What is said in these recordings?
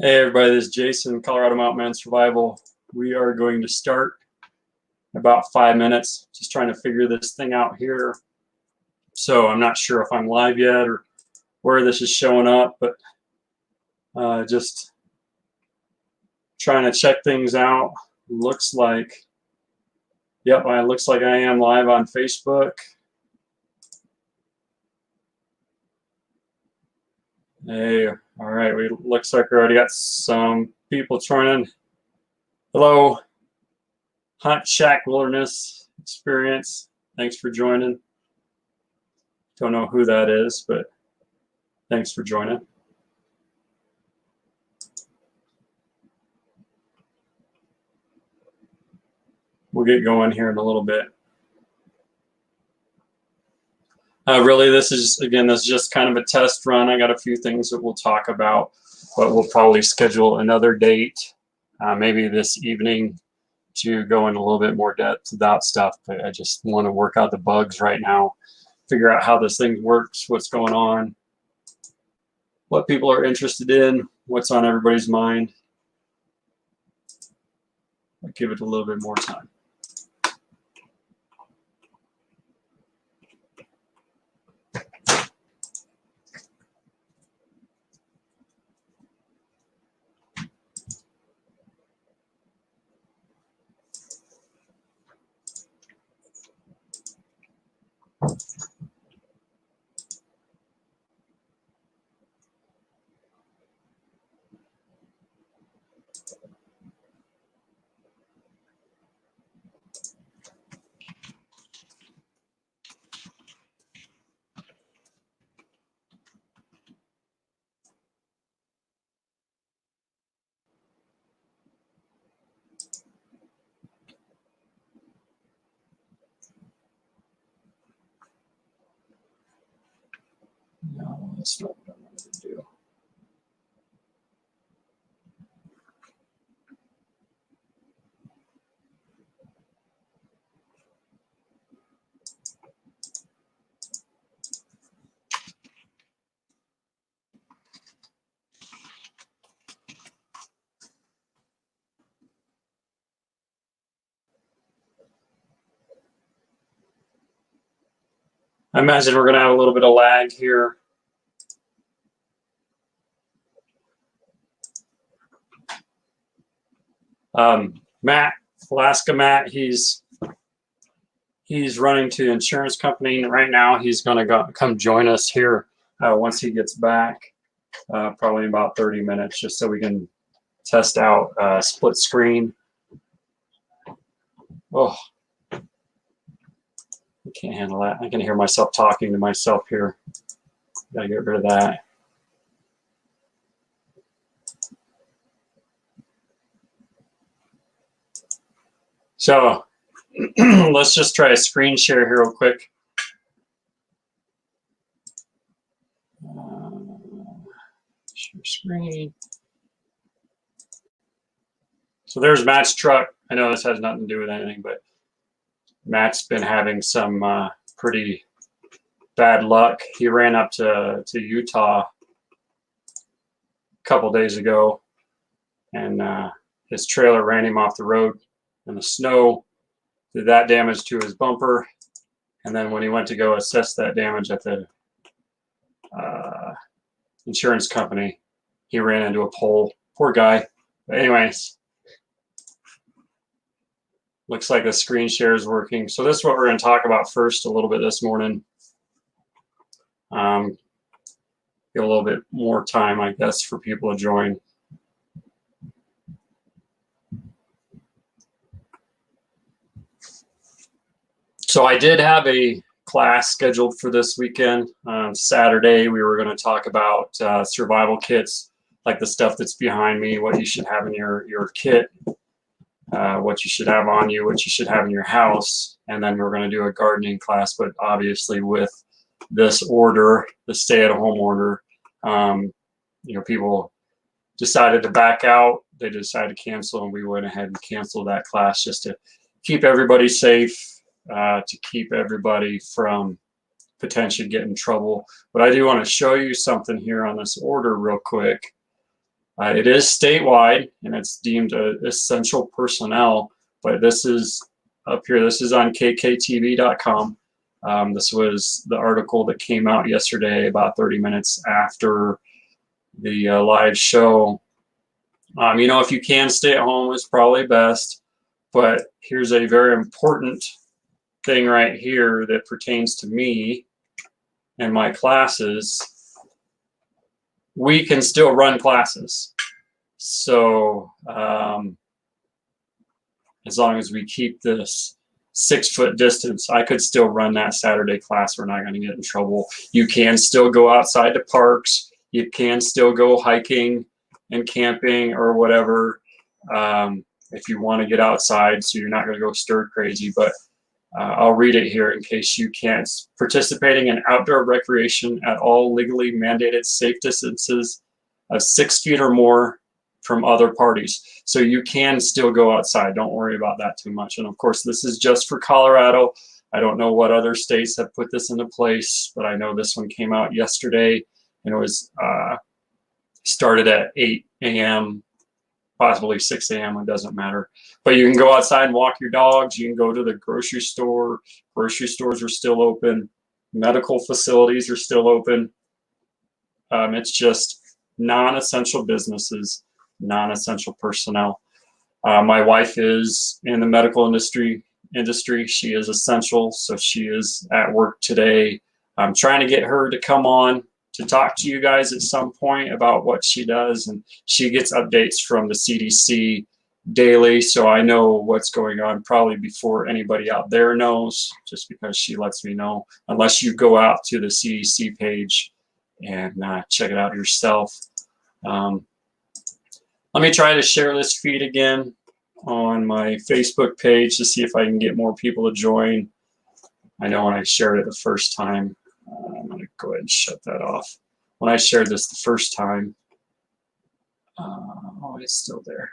Hey everybody, this is Jason, Colorado Mountain Man Survival. We are going to start in about 5 minutes. Just trying to figure this thing out here. So I'm not sure if I'm live yet or where this is showing up, but just trying to check things out. Looks like, yep, it looks like I am live on Facebook. Hey, all right, looks like we already got some people joining. Hello, Hunt Shack Wilderness Experience. Thanks for joining. Don't know who that is, but thanks for joining. We'll get going here in a little bit. Really, this is just kind of a test run. I got a few things that we'll talk about, but we'll probably schedule another date, maybe this evening, to go in a little bit more depth about stuff. But I just want to work out the bugs right now, figure out how this thing works, what's going on, what people are interested in, what's on everybody's mind. I'll give it a little bit more time. No, that's not what I wanted to do. I imagine we're going to have a little bit of lag here. Matt, Alaska Matt, he's running to the insurance company right now. He's going to come join us here once he gets back, probably in about 30 minutes, just so we can test out split screen. Oh, I can't handle that. I can hear myself talking to myself here. Gotta get rid of that. So let's just try a screen share here real quick. Share screen. So there's Matt's truck. I know this has nothing to do with anything, but Matt's been having some pretty bad luck. He ran up to Utah a couple days ago, and his trailer ran him off the road in the snow, did that damage to his bumper, and then when he went to go assess that damage at the insurance company, he ran into a pole. Poor guy. But anyways, looks like the screen share is working. So this is what we're going to talk about first a little bit this morning. Give a little bit more time, I guess, for people to join. So I did have a class scheduled for this weekend. Saturday, we were going to talk about survival kits, like the stuff that's behind me, what you should have in your kit, what you should have on you, what you should have in your house. And then we're going to do a gardening class, but obviously with this order, the stay-at-home order, people decided to back out. They decided to cancel, and we went ahead and canceled that class just to keep everybody safe, to keep everybody from potentially getting in trouble. But I do want to show you something here on this order real quick. It is statewide, and it's deemed essential personnel, but this is up here. This is on kktv.com. This was the article that came out yesterday, about 30 minutes after the live show. You know, if you can stay at home, it's probably best, but here's a very important thing right here that pertains to me and my classes. We can still run classes. So as long as we keep this 6-foot distance, I could still run that Saturday class. We're not going to get in trouble. You can still go outside to parks. You can still go hiking and camping or whatever if you want to get outside, so you're not going to go stir crazy. But I'll read it here in case you can't. Participating in outdoor recreation at all legally mandated safe distances of 6 feet or more from other parties. So you can still go outside. Don't worry about that too much. And of course, this is just for Colorado. I don't know what other states have put this into place, but I know this one came out yesterday, and it was started at 8 a.m., possibly 6 a.m. It doesn't matter. But you can go outside and walk your dogs. You can go to the grocery store. Grocery stores are still open. Medical facilities are still open. It's just non-essential businesses, non-essential personnel. My wife is in the medical industry. She is essential, so she is at work today. I'm trying to get her to come on to talk to you guys at some point about what she does, and she gets updates from the CDC daily, so I know what's going on probably before anybody out there knows, just because she lets me know, unless you go out to the CDC page and check it out yourself. Let me try to share this feed again on my Facebook page to see if I can get more people to join. I know when I shared it the first time, I'm going to go ahead and shut that off. When I shared this the first time, oh, it's still there.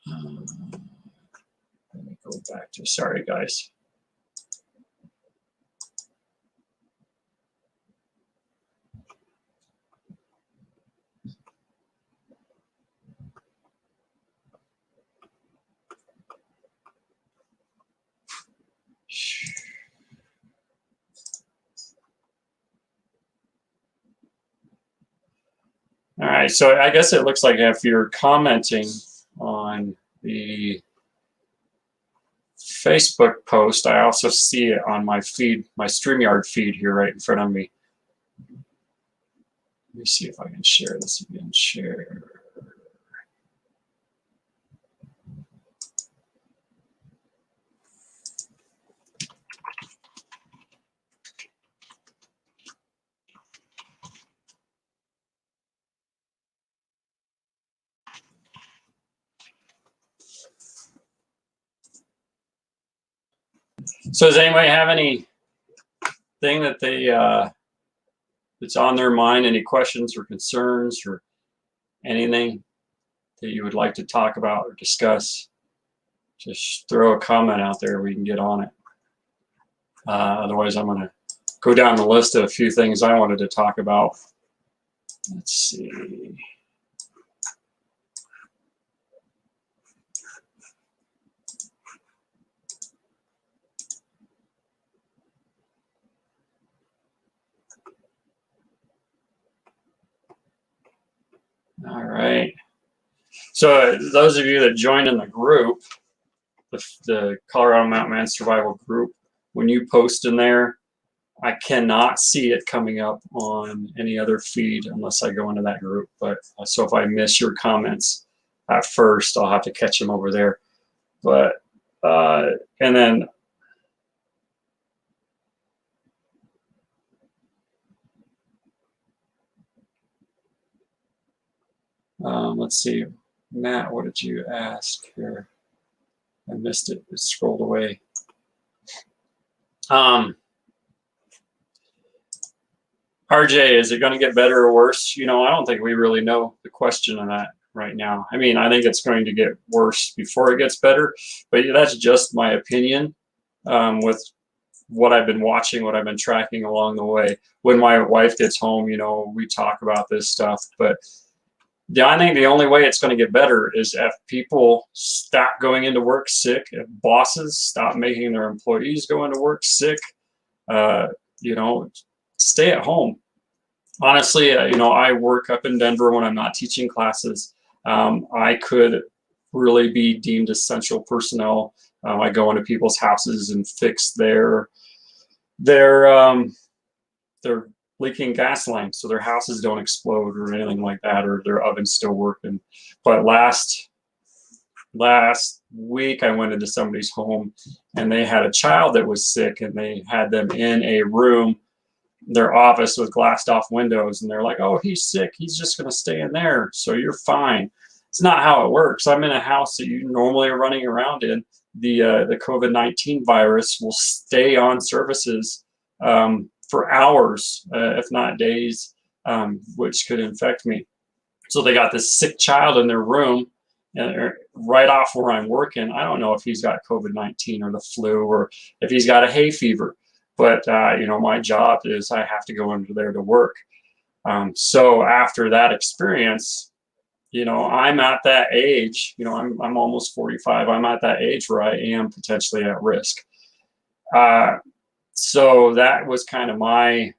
Let me go back to, sorry guys. All right, so I guess it looks like if you're commenting on the Facebook post, I also see it on my feed, my StreamYard feed here right in front of me. Let me see if I can share this again. Share. So does anybody have anything that they that's on their mind, any questions or concerns or anything that you would like to talk about or discuss? Just throw a comment out there, we can get on it. Otherwise, I'm going to go down the list of a few things I wanted to talk about. Let's see. All right. So those of you that joined in the group, the Colorado Mountain Man Survival group, when you post in there, I cannot see it coming up on any other feed unless I go into that group. But so if I miss your comments at first, I'll have to catch them over there. But and then let's see, Matt, what did you ask here? I missed it. It scrolled away. RJ, is it going to get better or worse? You know, I don't think we really know the question on that. right now. I mean, I think it's going to get worse before it gets better, but that's just my opinion, with what I've been watching, what I've been tracking along the way. When my wife gets home, you know, we talk about this stuff, but I think the only way it's going to get better is if people stop going into work sick, if bosses stop making their employees go into work sick, you know, stay at home. Honestly, you know, I work up in Denver when I'm not teaching classes. I could really be deemed essential personnel. I go into people's houses and fix their leaking gas lines so their houses don't explode or anything like that, or their oven's still working. But last week I went into somebody's home and they had a child that was sick, and they had them in a room, their office, with glassed off windows, and they're like, oh, he's sick, he's just going to stay in there, so you're fine. It's not how it works. I'm in a house that you normally are running around in. The COVID-19 virus will stay on surfaces for hours, if not days, which could infect me. So they got this sick child in their room, and right off where I'm working. I don't know if he's got COVID-19 or the flu, or if he's got a hay fever, but you know, my job is I have to go into there to work. So after that experience, you know, I'm at that age, you know, I'm almost 45. I'm at that age where I am potentially at risk. So that was kind of my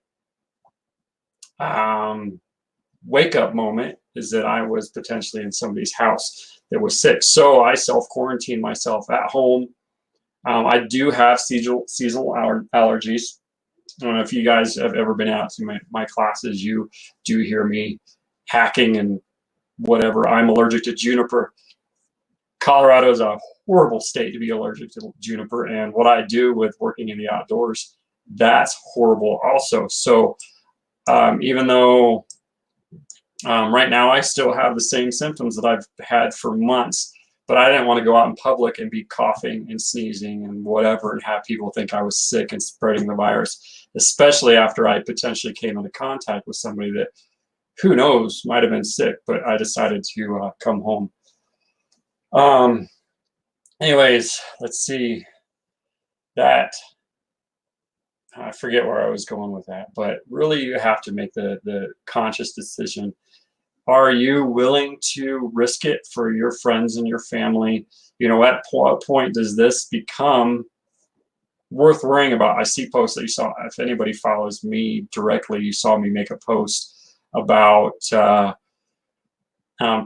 wake up moment, is that I was potentially in somebody's house that was sick. So I self-quarantined myself at home. I do have seasonal allergies. I don't know if you guys have ever been out to my classes. You do hear me hacking and whatever. I'm allergic to juniper. Colorado is a horrible state to be allergic to juniper, and what I do with working in the outdoors, that's horrible also. So even though right now I still have the same symptoms that I've had for months, but I didn't want to go out in public and be coughing and sneezing and whatever and have people think I was sick and spreading the virus, especially after I potentially came into contact with somebody that, who knows, might have been sick, but I decided to come home. Anyways, let's see. That, I forget where I was going with that, but really you have to make the conscious decision. Are you willing to risk it for your friends and your family? You know, at what point does this become worth worrying about? I see posts that you saw, if anybody follows me directly, you saw me make a post about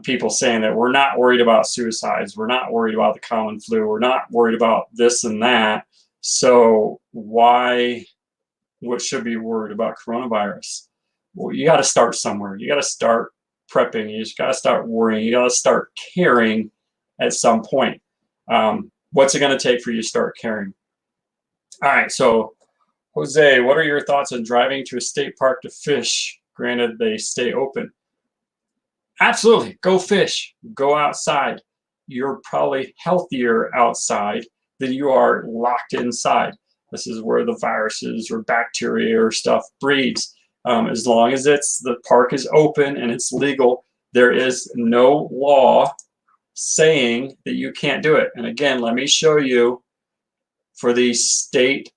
people saying that we're not worried about suicides, we're not worried about the common flu, we're not worried about this and that. So why, what should be worried about coronavirus? Well, you got to start somewhere. You got to start prepping. You just got to start worrying. You got to start caring at some point. What's it going to take for you to start caring? All right, so Jose, what are your thoughts on driving to a state park to fish, granted they stay open? Absolutely, go fish, go outside. You're probably healthier outside than you are locked inside. This is where the viruses or bacteria or stuff breeds. As long as the park is open and it's legal, there is no law saying that you can't do it. And again, let me show you for the state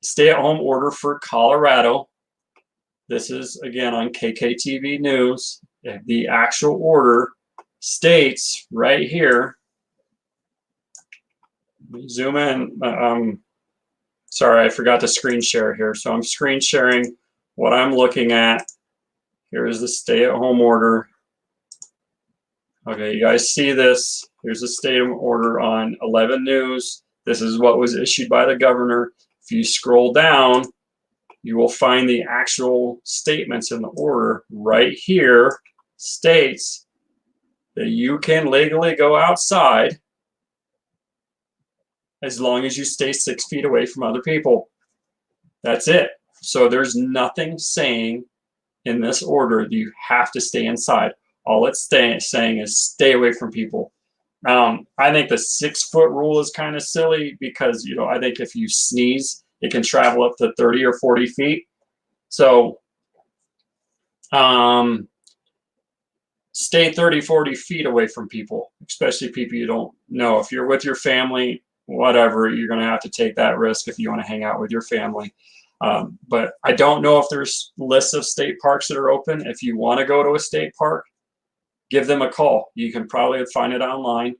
stay-at-home order for Colorado. This is again on KKTV News. The actual order states right here. Let me zoom in. Sorry, I forgot to screen share here. So I'm screen sharing what I'm looking at. Here's the stay-at-home order. Okay, you guys see this? Here's the stay-at-home order on 11 News. This is what was issued by the governor. If you scroll down, you will find the actual statements in the order. Right here states that you can legally go outside as long as you stay 6 feet away from other people. That's it. So there's nothing saying in this order that you have to stay inside. All it's saying is stay away from people. I think the 6-foot rule is kind of silly because, you know, I think if you sneeze, it can travel up to 30 or 40 feet. So stay 30, 40 feet away from people, especially people you don't know. If you're with your family, whatever, you're going to have to take that risk if you want to hang out with your family. But I don't know if there's lists of state parks that are open. If you want to go to a state park, give them a call. You can probably find it online.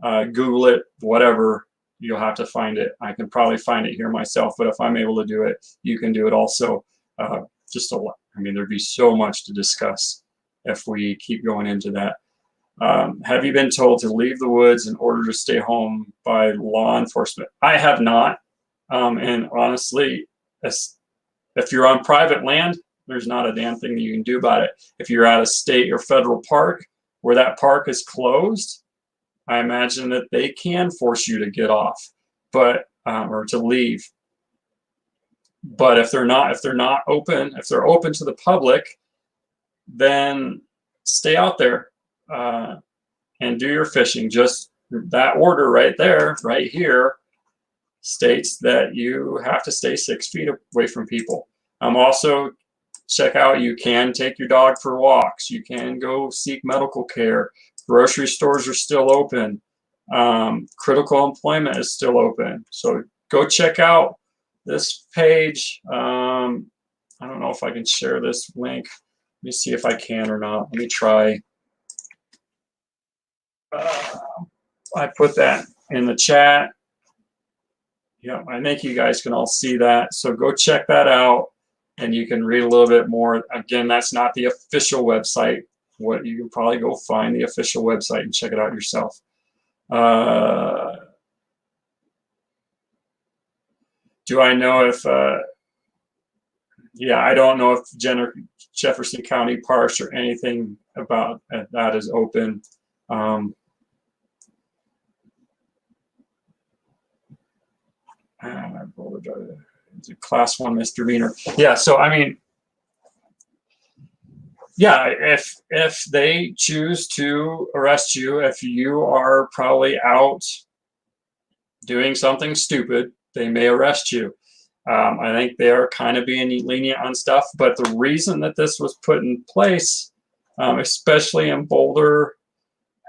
Google it, whatever. You'll have to find it. I can probably find it here myself, but if I'm able to do it, you can do it also. Just a lot. I mean, there'd be so much to discuss if we keep going into that. Have you been told to leave the woods in order to stay home by law enforcement? I have not. And honestly, if you're on private land, there's not a damn thing that you can do about it. If you're at a state or federal park where that park is closed, I imagine that they can force you to get off, but or to leave. But if they're not open, if they're open to the public, then stay out there and do your fishing. Just that order right there, right here, states that you have to stay 6 feet away from people. Also, check out, you can take your dog for walks. You can go seek medical care. Grocery stores are still open. Critical employment is still open. So go check out this page. I don't know if I can share this link. Let me see if I can or not. Let me try. I put that in the chat. Yeah, I think you guys can all see that. So go check that out and you can read a little bit more. Again, that's not the official website. What you can probably go find the official website and check it out yourself. Do I know if, yeah, I don't know if Jefferson County Parks or anything about that is open. It's a class 1 misdemeanor. Yeah, so I mean, yeah, if they choose to arrest you, if you are probably out doing something stupid, they may arrest you. I think they are kind of being lenient on stuff, but the reason that this was put in place, especially in Boulder,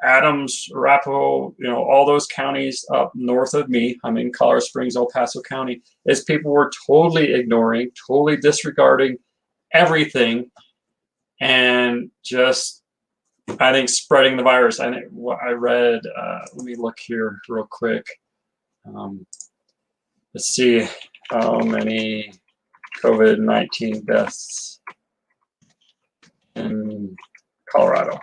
Adams, Arapahoe, you know, all those counties up north of me, I'm in Colorado Springs, El Paso County, is people were totally ignoring, totally disregarding everything, and just, I think, spreading the virus. I think what I read, let me look here real quick. Let's see how many COVID-19 deaths in Colorado.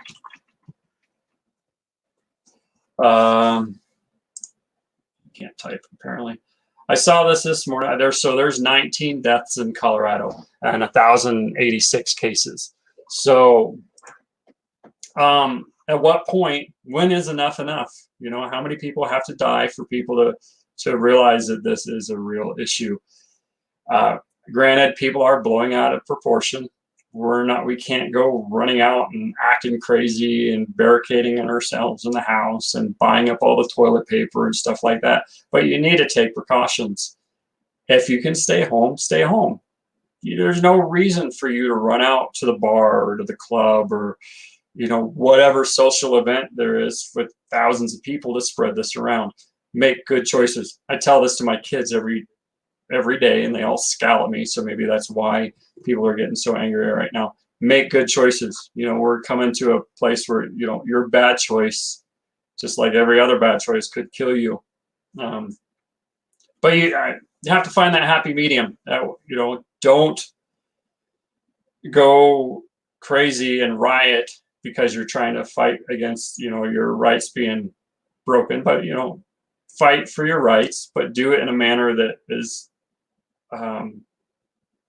Can't type apparently. I saw this morning. There's 19 deaths in Colorado and 1,086 cases. So, at what point, when is enough enough? You know, how many people have to die for people to realize that this is a real issue? Granted, people are blowing out of proportion. We can't go running out and acting crazy and barricading ourselves in the house and buying up all the toilet paper and stuff like that. But you need to take precautions. If you can stay home, stay home. There's no reason for you to run out to the bar or to the club or, you know, whatever social event there is with thousands of people to spread this around. Make good choices. I tell this to my kids every day and they all scowl at me, so maybe that's why people are getting so angry right now. Make good choices. You know, we're coming to a place where, you know, your bad choice, just like every other bad choice, could kill you. But you have to find that happy medium. You know, don't go crazy and riot because you're trying to fight against, you know, your rights being broken, but, you know, fight for your rights, but do it in a manner that is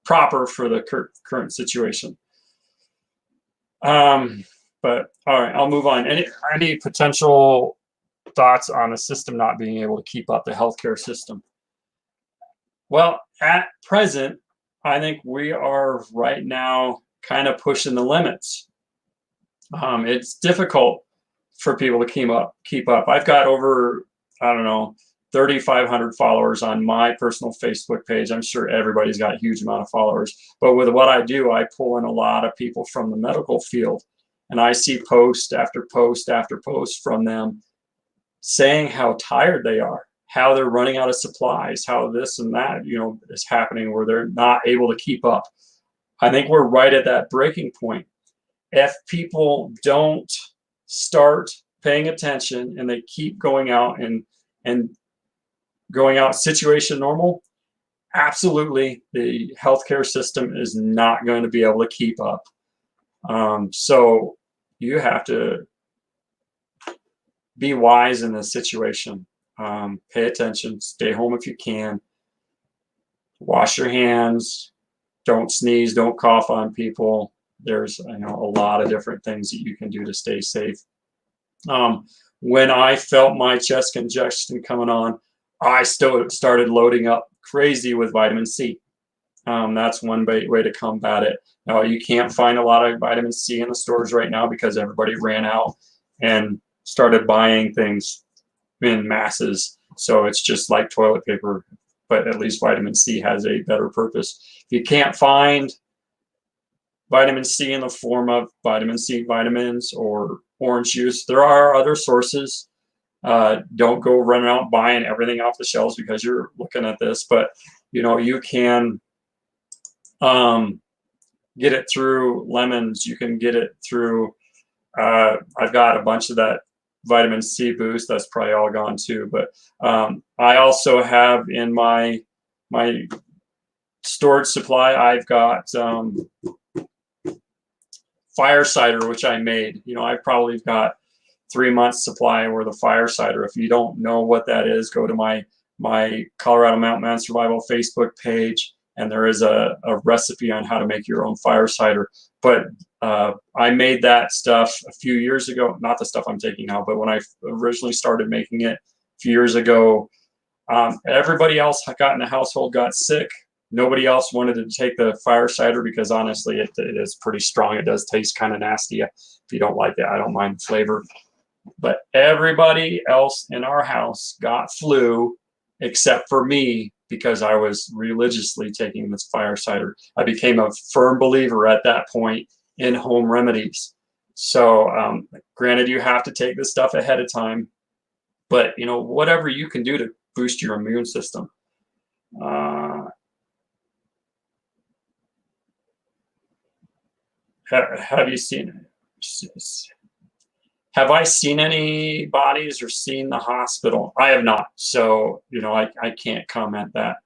proper for the current situation. But all right, I'll move on. Any potential thoughts on the system not being able to keep up, the healthcare system? Well, at present, I think we are right now kind of pushing the limits. It's difficult for people to keep up. I've got over, I don't know, 3,500 followers on my personal Facebook page. I'm sure everybody's got a huge amount of followers. But with what I do, I pull in a lot of people from the medical field. and I see post after post after post from them saying how tired they are, how they're running out of supplies, how this and that, is happening where they're not able to keep up. I think we're right at that breaking point. If people don't start paying attention and they keep going out and going out situation normal, absolutely the healthcare system is not going to be able to keep up. So you have to be wise in this situation. Pay attention, stay home if you can, wash your hands, don't sneeze, don't cough on people. There's a lot of different things that you can do to stay safe. When I felt my chest congestion coming on, I still started loading up crazy with vitamin C. That's one way to combat it. Now, you can't find a lot of vitamin C in the stores right now because everybody ran out and started buying things in masses. So it's just like toilet paper, but at least vitamin C has a better purpose. If you can't find vitamin C in the form of vitamin C vitamins or orange juice, there are other sources. Don't go running out buying everything off the shelves because you're looking at this, but you can get it through lemons. You can get it through, I've got a bunch of that vitamin C boost. That's probably all gone too. But I also have in my storage supply, I've got fire cider, which I made. I've probably got 3 months supply worth of fire cider. If you don't know what that is, go to my Colorado Mountain Man Survival Facebook page, and there is a recipe on how to make your own fire cider. But I made that stuff a few years ago, not the stuff I'm taking now, but when I originally started making it a few years ago, everybody else I got in the household got sick. Nobody else wanted to take the fire cider because honestly, it is pretty strong. It does taste kind of nasty. If you don't like it, I don't mind the flavor. But everybody else in our house got flu except for me because I was religiously taking this fire cider. I became a firm believer at that point in home remedies. So granted, you have to take this stuff ahead of time, but whatever you can do to boost your immune system. Have you seen it? Have I seen any bodies or seen the hospital? I have not. So, I can't comment that.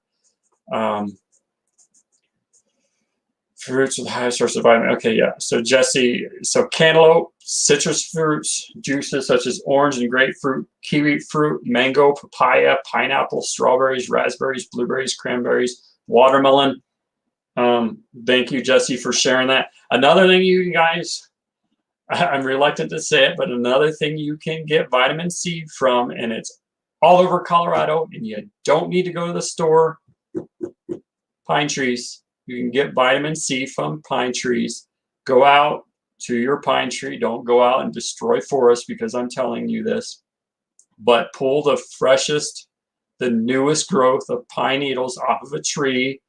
Fruits with high source of vitamin. Okay, yeah. So Jesse, cantaloupe, citrus fruits, juices such as orange and grapefruit, kiwi fruit, mango, papaya, pineapple, strawberries, raspberries, blueberries, cranberries, watermelon. Thank you, Jesse, for sharing that. Another thing, you guys, I'm reluctant to say it, but another thing you can get vitamin C from, and it's all over Colorado, and you don't need to go to the store, pine trees. You can get vitamin C from pine trees. Go out to your pine tree. Don't go out and destroy forests because I'm telling you this. But pull the freshest, the newest growth of pine needles off of a tree,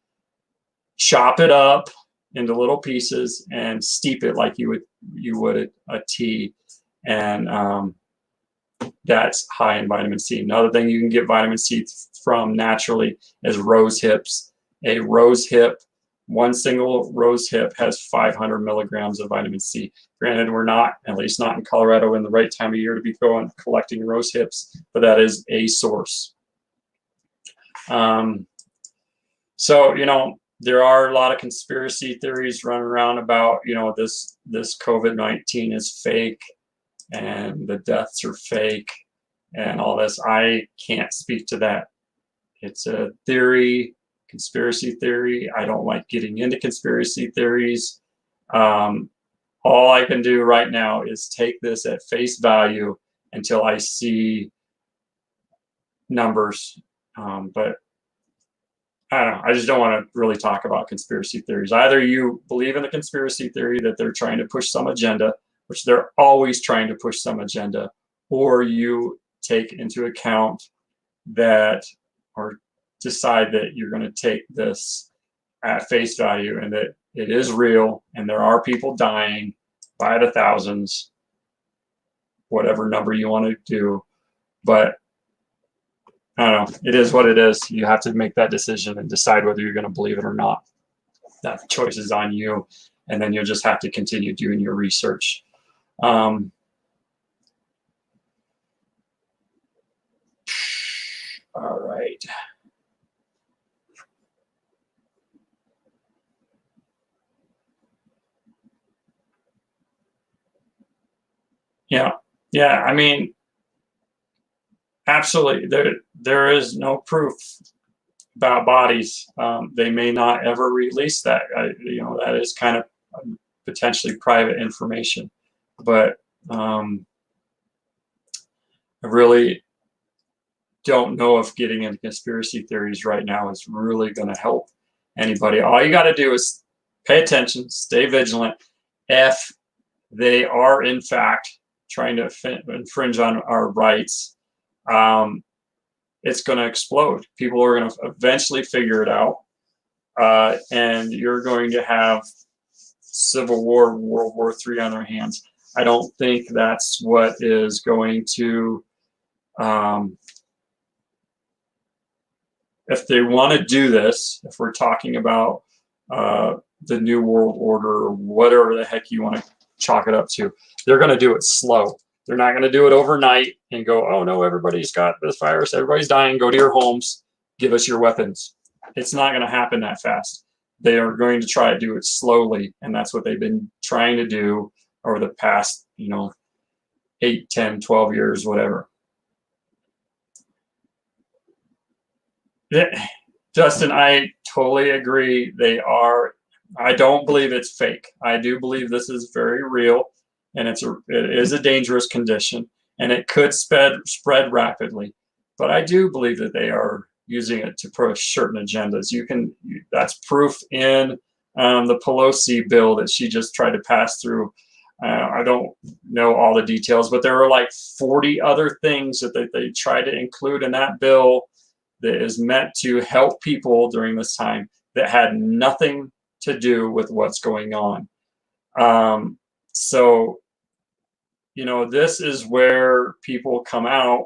chop it up into little pieces, and steep it like you would a tea. And that's high in vitamin C. Another thing you can get vitamin C from naturally is rose hips. A rose hip, one single rose hip has 500 milligrams of vitamin C. Granted, we're not, at least not in Colorado, in the right time of year to be going collecting rose hips, but that is a source. So, there are a lot of conspiracy theories running around about, this COVID-19 is fake and the deaths are fake and all this. I can't speak to that. It's a theory, conspiracy theory. I don't like getting into conspiracy theories. All I can do right now is take this at face value until I see numbers. But I don't know. I just don't want to really talk about conspiracy theories. Either you believe in the conspiracy theory that they're trying to push some agenda, which they're always trying to push some agenda, or you take into account that, or decide that you're going to take this at face value and that it is real and there are people dying by the thousands, whatever number you want to do. But I don't know, it is what it is. You have to make that decision and decide whether you're going to believe it or not. That choice is on you, and then you'll just have to continue doing your research. All right. Yeah, I mean, absolutely. There is no proof about bodies. They may not ever release that. That is kind of potentially private information. But I really don't know if getting into conspiracy theories right now is really going to help anybody. All you got to do is pay attention, stay vigilant. If they are in fact trying to infringe on our rights, it's going to explode. People are going to eventually figure it out, and you're going to have Civil War, World War III on their hands. I don't think that's what is going to, if they want to do this, if we're talking about the New World Order or whatever the heck you want to chalk it up to, they're going to do it slow. They're not going to do it overnight and go, oh no, everybody's got this virus, everybody's dying, go to your homes, give us your weapons. It's not going to happen that fast. They are going to try to do it slowly, and that's what they've been trying to do over the past, 8, 10, 12 years, whatever. Justin, I totally agree. I don't believe it's fake. I do believe this is very real, and it is a dangerous condition, and it could spread rapidly. But I do believe that they are using it to push certain agendas. That's proof in the Pelosi bill that she just tried to pass through. I don't know all the details, but there are like 40 other things that they try to include in that bill that is meant to help people during this time that had nothing to do with what's going on. So, this is where people come out,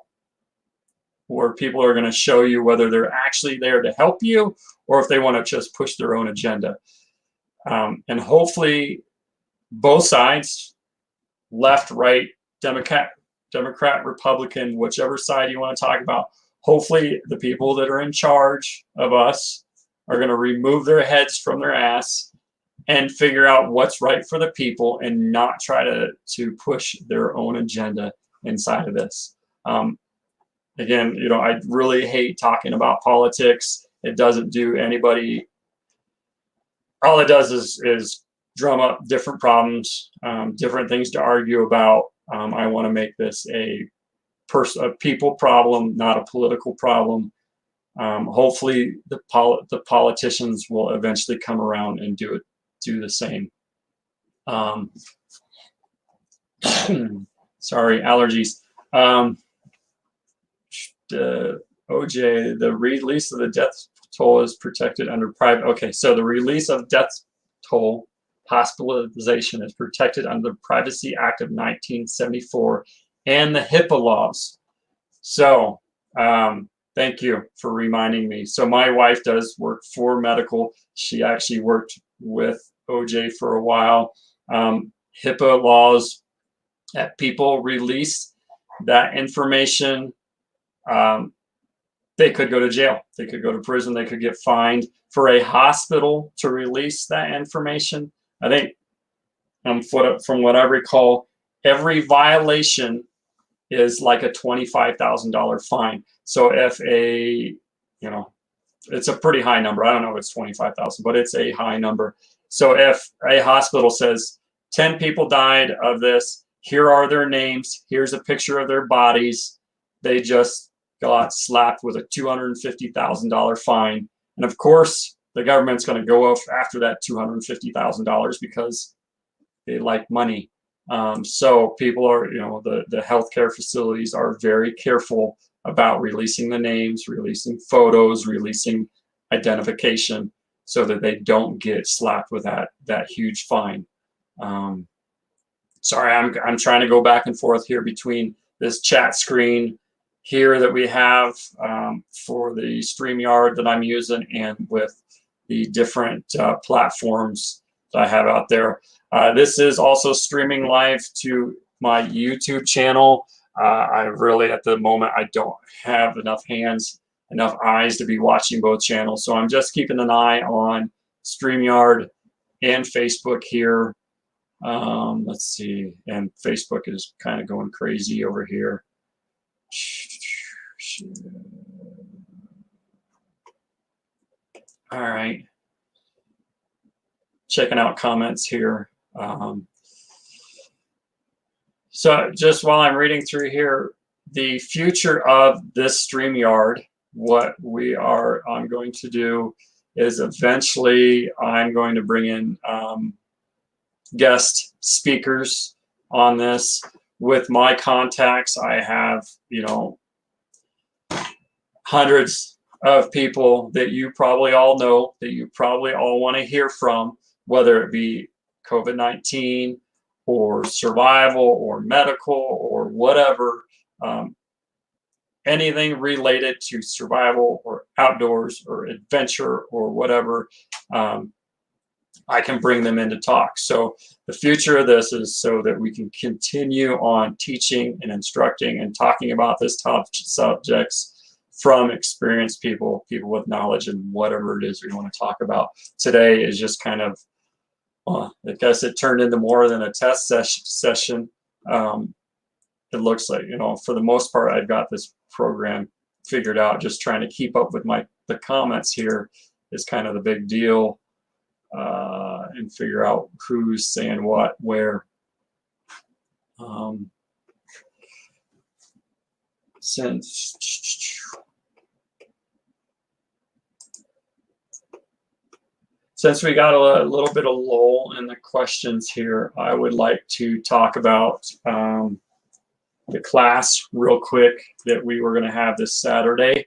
where people are going to show you whether they're actually there to help you or if they want to just push their own agenda. And hopefully both sides, left, right, Democrat, Republican, whichever side you want to talk about, hopefully the people that are in charge of us are going to remove their heads from their ass and figure out what's right for the people and not try to push their own agenda inside of this. Again, I really hate talking about politics. It doesn't do anybody. All it does is drum up different problems, different things to argue about. I want to make this a people problem, not a political problem. Hopefully the politicians will eventually come around and do the same. Sorry, allergies. OJ, the release of the death toll is protected under private. Okay, so the release of death toll hospitalization is protected under the Privacy Act of 1974 and the HIPAA laws. So thank you for reminding me. So my wife does work for medical. She actually worked with OJ for a while. HIPAA laws, that people release that information, they could go to jail. They could go to prison. They could get fined. For a hospital to release that information, I think, from what I recall, every violation is like a $25,000 fine. So if it's a pretty high number. I don't know if it's 25,000, but it's a high number. So if a hospital says 10 people died of this, here are their names, here's a picture of their bodies, they just got slapped with a $250,000 fine. And of course, the government's going to go after that $250,000 because they like money. So people are, the healthcare facilities are very careful about releasing the names, releasing photos, releasing identification so that they don't get slapped with that huge fine. Sorry, I'm trying to go back and forth here between this chat screen here that we have for the StreamYard that I'm using, and with the different platforms that I have out there. This is also streaming live to my YouTube channel. I really, at the moment, I don't have enough hands, enough eyes to be watching both channels. So I'm just keeping an eye on StreamYard and Facebook here. Let's see, and Facebook is kind of going crazy over here. All right, checking out comments here. So just while I'm reading through here, the future of this StreamYard, what I'm going to do is eventually I'm going to bring in guest speakers on this. With my contacts, I have, you know, hundreds of people that you probably all know, that you probably all want to hear from, whether it be COVID-19 or survival or medical or whatever, anything related to survival or outdoors or adventure or whatever, I can bring them in to talk. So the future of this is so that we can continue on teaching and instructing and talking about this top subjects from experienced people, people with knowledge, and whatever it is we want to talk about. Today is just kind of, I guess it turned into more than a test session. It looks like, you know, for the most part, I've got this program figured out. Just trying to keep up with the comments here is kind of the big deal. And figure out who's saying what, where. Since we got a little bit of lull in the questions here, I would like to talk about the class real quick that we were going to have this Saturday.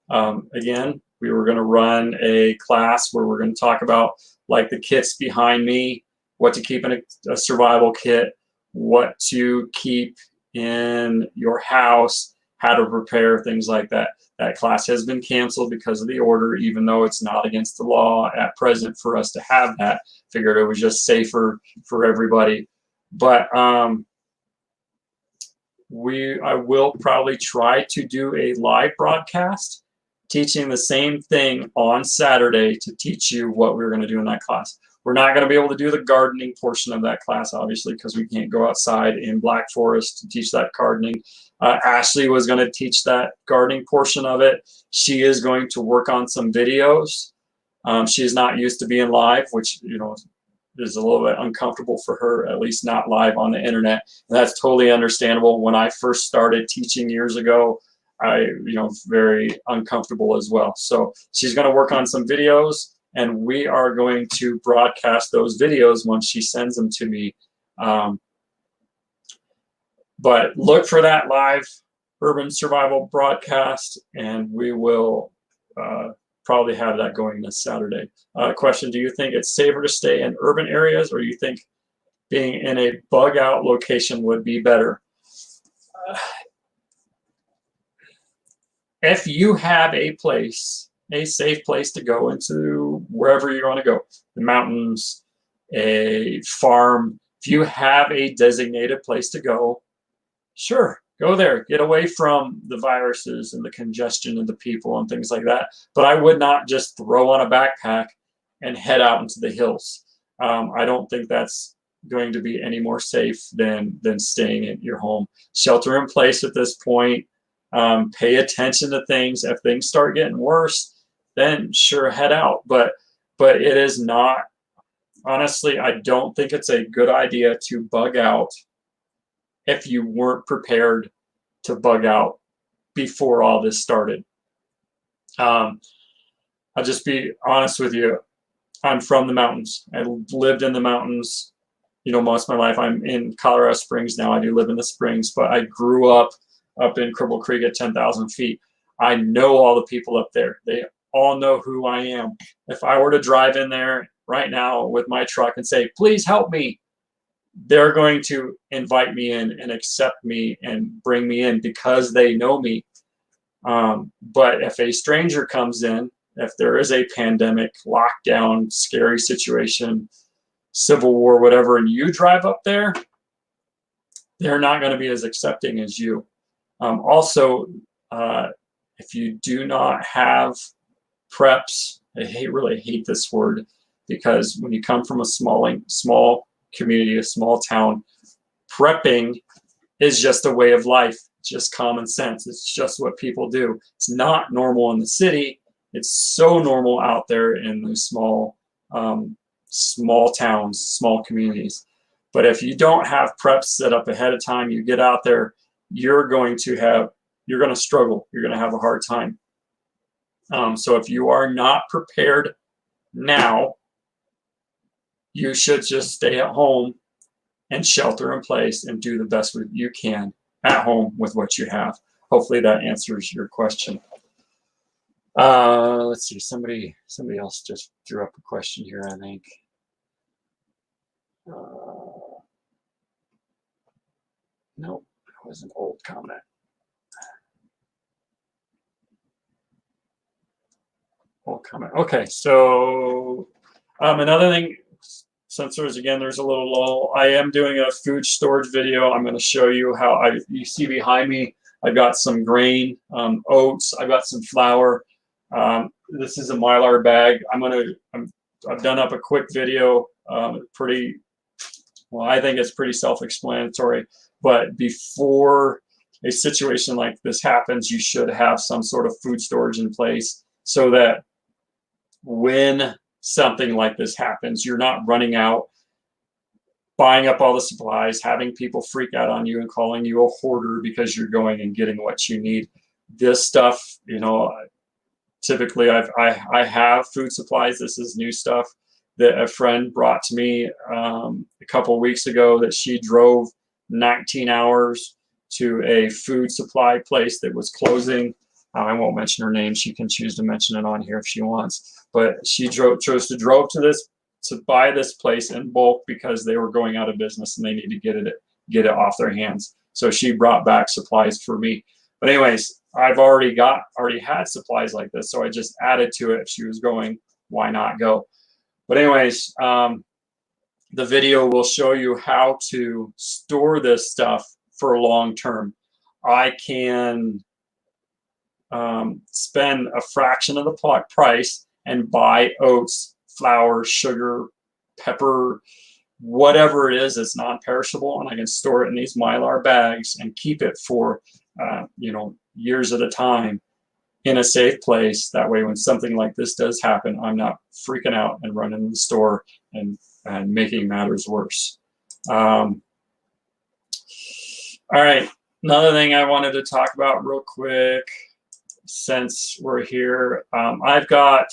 Again, we were going to run a class where we're going to talk about, like, the kits behind me, what to keep in a survival kit, what to keep in your house, how to prepare, things like that. That class has been canceled because of the order, even though it's not against the law at present for us to have that. Figured it was just safer for everybody. But I will probably try to do a live broadcast teaching the same thing on Saturday to teach you what we're going to do in that class. We're not going to be able to do the gardening portion of that class, obviously, because we can't go outside in Black Forest to teach that gardening. Ashley was going to teach that gardening portion of it. She is going to work on some videos. She is not used to being live, which, you know, is a little bit uncomfortable for her, at least not live on the internet. And that's totally understandable. When I first started teaching years ago, very uncomfortable as well. So she's going to work on some videos, and we are going to broadcast those videos once she sends them to me. But look for that live urban survival broadcast, and we will probably have that going this Saturday. Question: do you think it's safer to stay in urban areas, or do you think being in a bug out location would be better? If you have a place, a safe place to go into, wherever you want to go, the mountains, a farm, if you have a designated place to go, sure, go there. Get away from the viruses and the congestion of the people and things like that. But I would not just throw on a backpack and head out into the hills. I don't think that's going to be any more safe than staying in your home. Shelter in place at this point. Pay attention to things. If things start getting worse, then sure, head out. But it is not, honestly, I don't think it's a good idea to bug out if you weren't prepared to bug out before all this started. I'll just be honest with you. I'm from the mountains. I lived in the mountains, you know, most of my life. I'm in Colorado Springs now. I do live in the Springs, but I grew up in Cripple Creek at 10,000 feet. I know all the people up there. They all know who I am. If I were to drive in there right now with my truck and say, please help me, they're going to invite me in and accept me and bring me in because they know me. But if a stranger comes in, if there is a pandemic, lockdown, scary situation, civil war, whatever, and you drive up there, they're not going to be as accepting as you. Also, if you do not have preps, really hate this word, because when you come from a small community, a small town, prepping is just a way of life, just common sense. It's just what people do. It's not normal in the city. It's so normal out there in the small towns, small communities. But if you don't have preps set up ahead of time, you get out there, you're going to struggle. You're going to have a hard time. So if you are not prepared now, you should just stay at home and shelter in place and do the best you can at home with what you have. Hopefully that answers your question. Let's see, somebody else just threw up a question here, I think. Nope, that was an old comment. Old comment. Okay, so another thing, since there's a little lull, I am doing a food storage video. I'm going to show you how you see behind me, I've got some grain, oats, I've got some flour. This is a Mylar bag. I've done up a quick video, I think it's pretty self-explanatory, but before a situation like this happens, you should have some sort of food storage in place so that when something like this happens, you're not running out, buying up all the supplies, having people freak out on you and calling you a hoarder because you're going and getting what you need. This stuff, typically I have food supplies. This is new stuff that a friend brought to me a couple of weeks ago, that she drove 19 hours to a food supply place that was closing. I won't mention her name. She can choose to mention it on here if she wants. But she chose to drove to buy this place in bulk because they were going out of business and they need to get it off their hands. So she brought back supplies for me. But anyways, I've already had supplies like this, so I just added to it. If she was going, why not go? But anyways, the video will show you how to store this stuff for long term. I can spend a fraction of the price and buy oats, flour, sugar, pepper, whatever it is, it's non-perishable, and I can store it in these Mylar bags and keep it for years at a time in a safe place. That way, when something like this does happen, I'm not freaking out and running to the store and making matters worse. All right, another thing I wanted to talk about real quick, since we're here, I've got,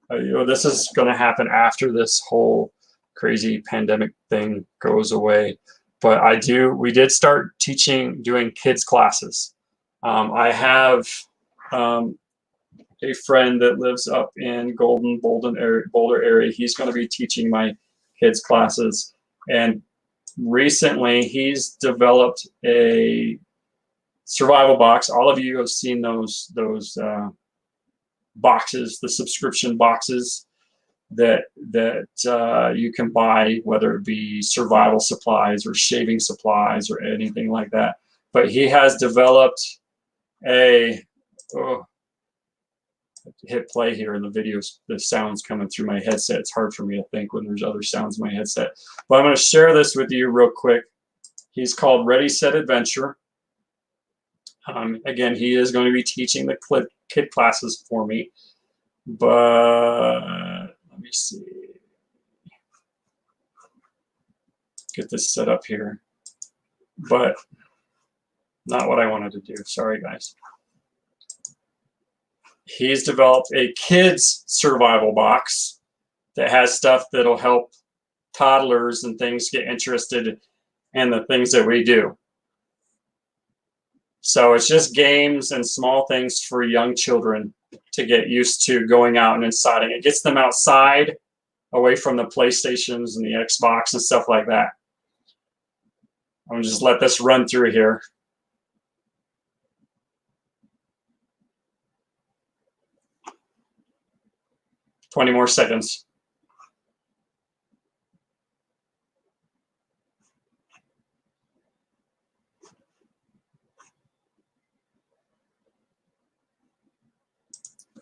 this is going to happen after this whole crazy pandemic thing goes away, but we did start doing kids classes. I have a friend that lives up in Boulder area. He's going to be teaching my kids classes, and recently he's developed a survival box. All of you have seen those boxes, the subscription boxes that you can buy, whether it be survival supplies or shaving supplies or anything like that. But he has developed hit play here in the videos. The sound's coming through my headset. It's hard for me to think when there's other sounds in my headset. But I'm going to share this with you real quick. He's called Ready, Set, Adventure. Again, he is going to be teaching the kid classes for me. But let me see. Get this set up here. But not what I wanted to do. Sorry, guys. He's developed a kids survival box that has stuff that'll help toddlers and things get interested in the things that we do. So it's just games and small things for young children to get used to going out and inside. It gets them outside, away from the PlayStations and the Xbox and stuff like that. I'm gonna just let this run through here. Twenty more seconds.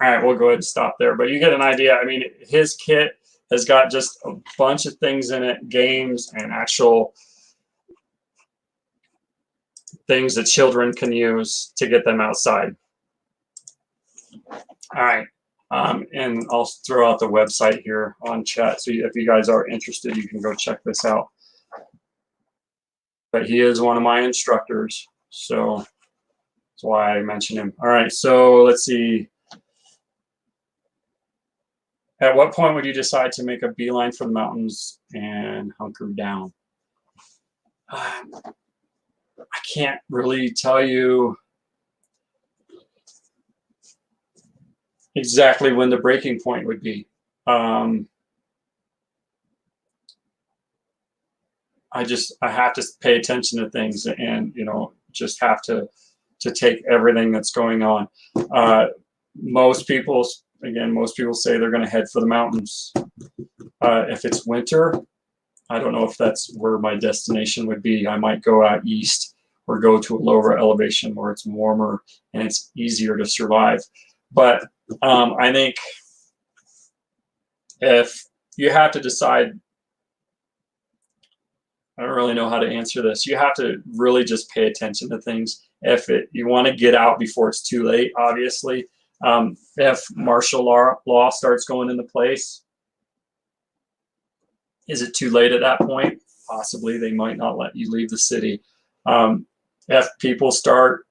All right, we'll go ahead and stop there. But you get an idea. I mean, his kit has got just a bunch of things in it, games and actual things that children can use to get them outside. All right. And I'll throw out the website here on chat. So if you guys are interested, you can go check this out. But he is one of my instructors. So that's why I mentioned him. All right. So let's see. At what point would you decide to make a beeline for the mountains and hunker down? I can't really tell you exactly when the breaking point would be. I have to pay attention to things, and just have to take everything that's going on. Most people say they're going to head for the mountains. If it's winter, I don't know if that's where my destination would be. I might go out east or go to a lower elevation where it's warmer and it's easier to survive. But I think if you have to decide, I don't really know how to answer this. You have to really just pay attention to things. If you want to get out before it's too late, obviously. If martial law starts going into place, is it too late at that point? Possibly. They might not let you leave the city. If people start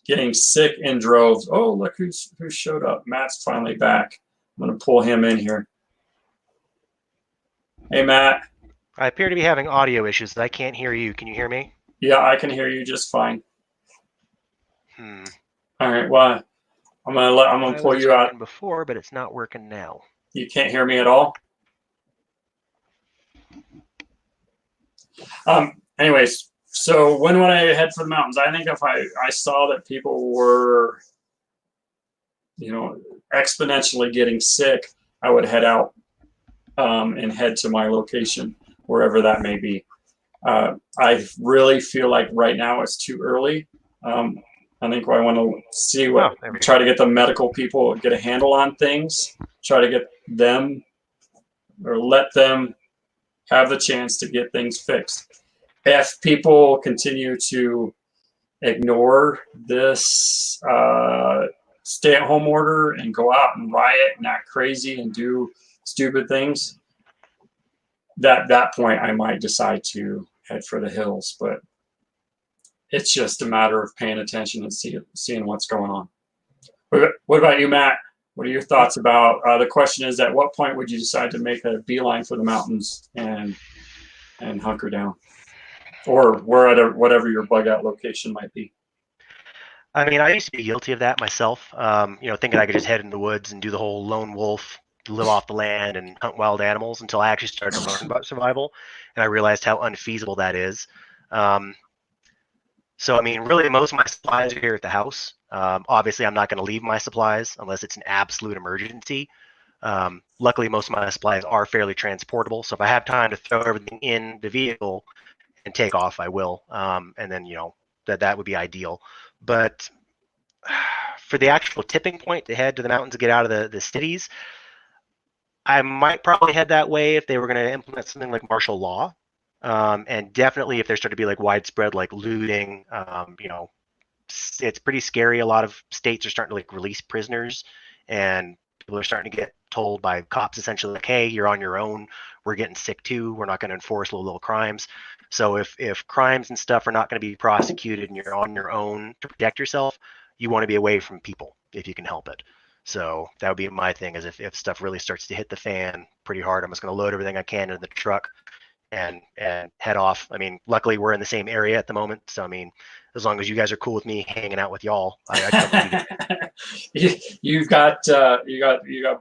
getting sick in droves, oh, look who showed up. Matt's finally back. I'm going to pull him in here. Hey, Matt. I appear to be having audio issues. I can't hear you. Can you hear me? Yeah, I can hear you just fine. All right. Well, I'm gonna pull you out. Before, but it's not working now. You can't hear me at all. Anyways, so when would I head for the mountains? I think if I saw that people were, exponentially getting sick, I would head out and head to my location, wherever that may be. I really feel like right now it's too early. I think I want to see try to get the medical people, get a handle on things, try to get them or let them have the chance to get things fixed. If people continue to ignore this stay-at-home order and go out and riot and act crazy and do stupid things, that point I might decide to head for the hills. But it's just a matter of paying attention and seeing what's going on. What about you, Matt? What are your thoughts about the question is, at what point would you decide to make a beeline for the mountains and hunker down? Or whatever your bug out location might be. I mean, I used to be guilty of that myself, thinking I could just head in the woods and do the whole lone wolf, live off the land and hunt wild animals, until I actually started to learn about survival, and I realized how unfeasible that is. So, I mean, really, most of my supplies are here at the house. Obviously, I'm not going to leave my supplies unless it's an absolute emergency. Luckily, most of my supplies are fairly transportable, so if I have time to throw everything in the vehicle and take off, I will. And then, that would be ideal. But for the actual tipping point to head to the mountains to get out of the cities, I might probably head that way if they were going to implement something like martial law. And definitely if there started to be like widespread like looting, it's pretty scary. A lot of states are starting to like release prisoners, and people are starting to get told by cops essentially like, hey, you're on your own. We're getting sick too. We're not going to enforce little crimes. So if crimes and stuff are not going to be prosecuted and you're on your own to protect yourself, you want to be away from people if you can help it. So that would be my thing, is if stuff really starts to hit the fan pretty hard, I'm just going to load everything I can into the truck and head off. I mean, luckily we're in the same area at the moment, so I mean, as long as you guys are cool with me hanging out with y'all, you got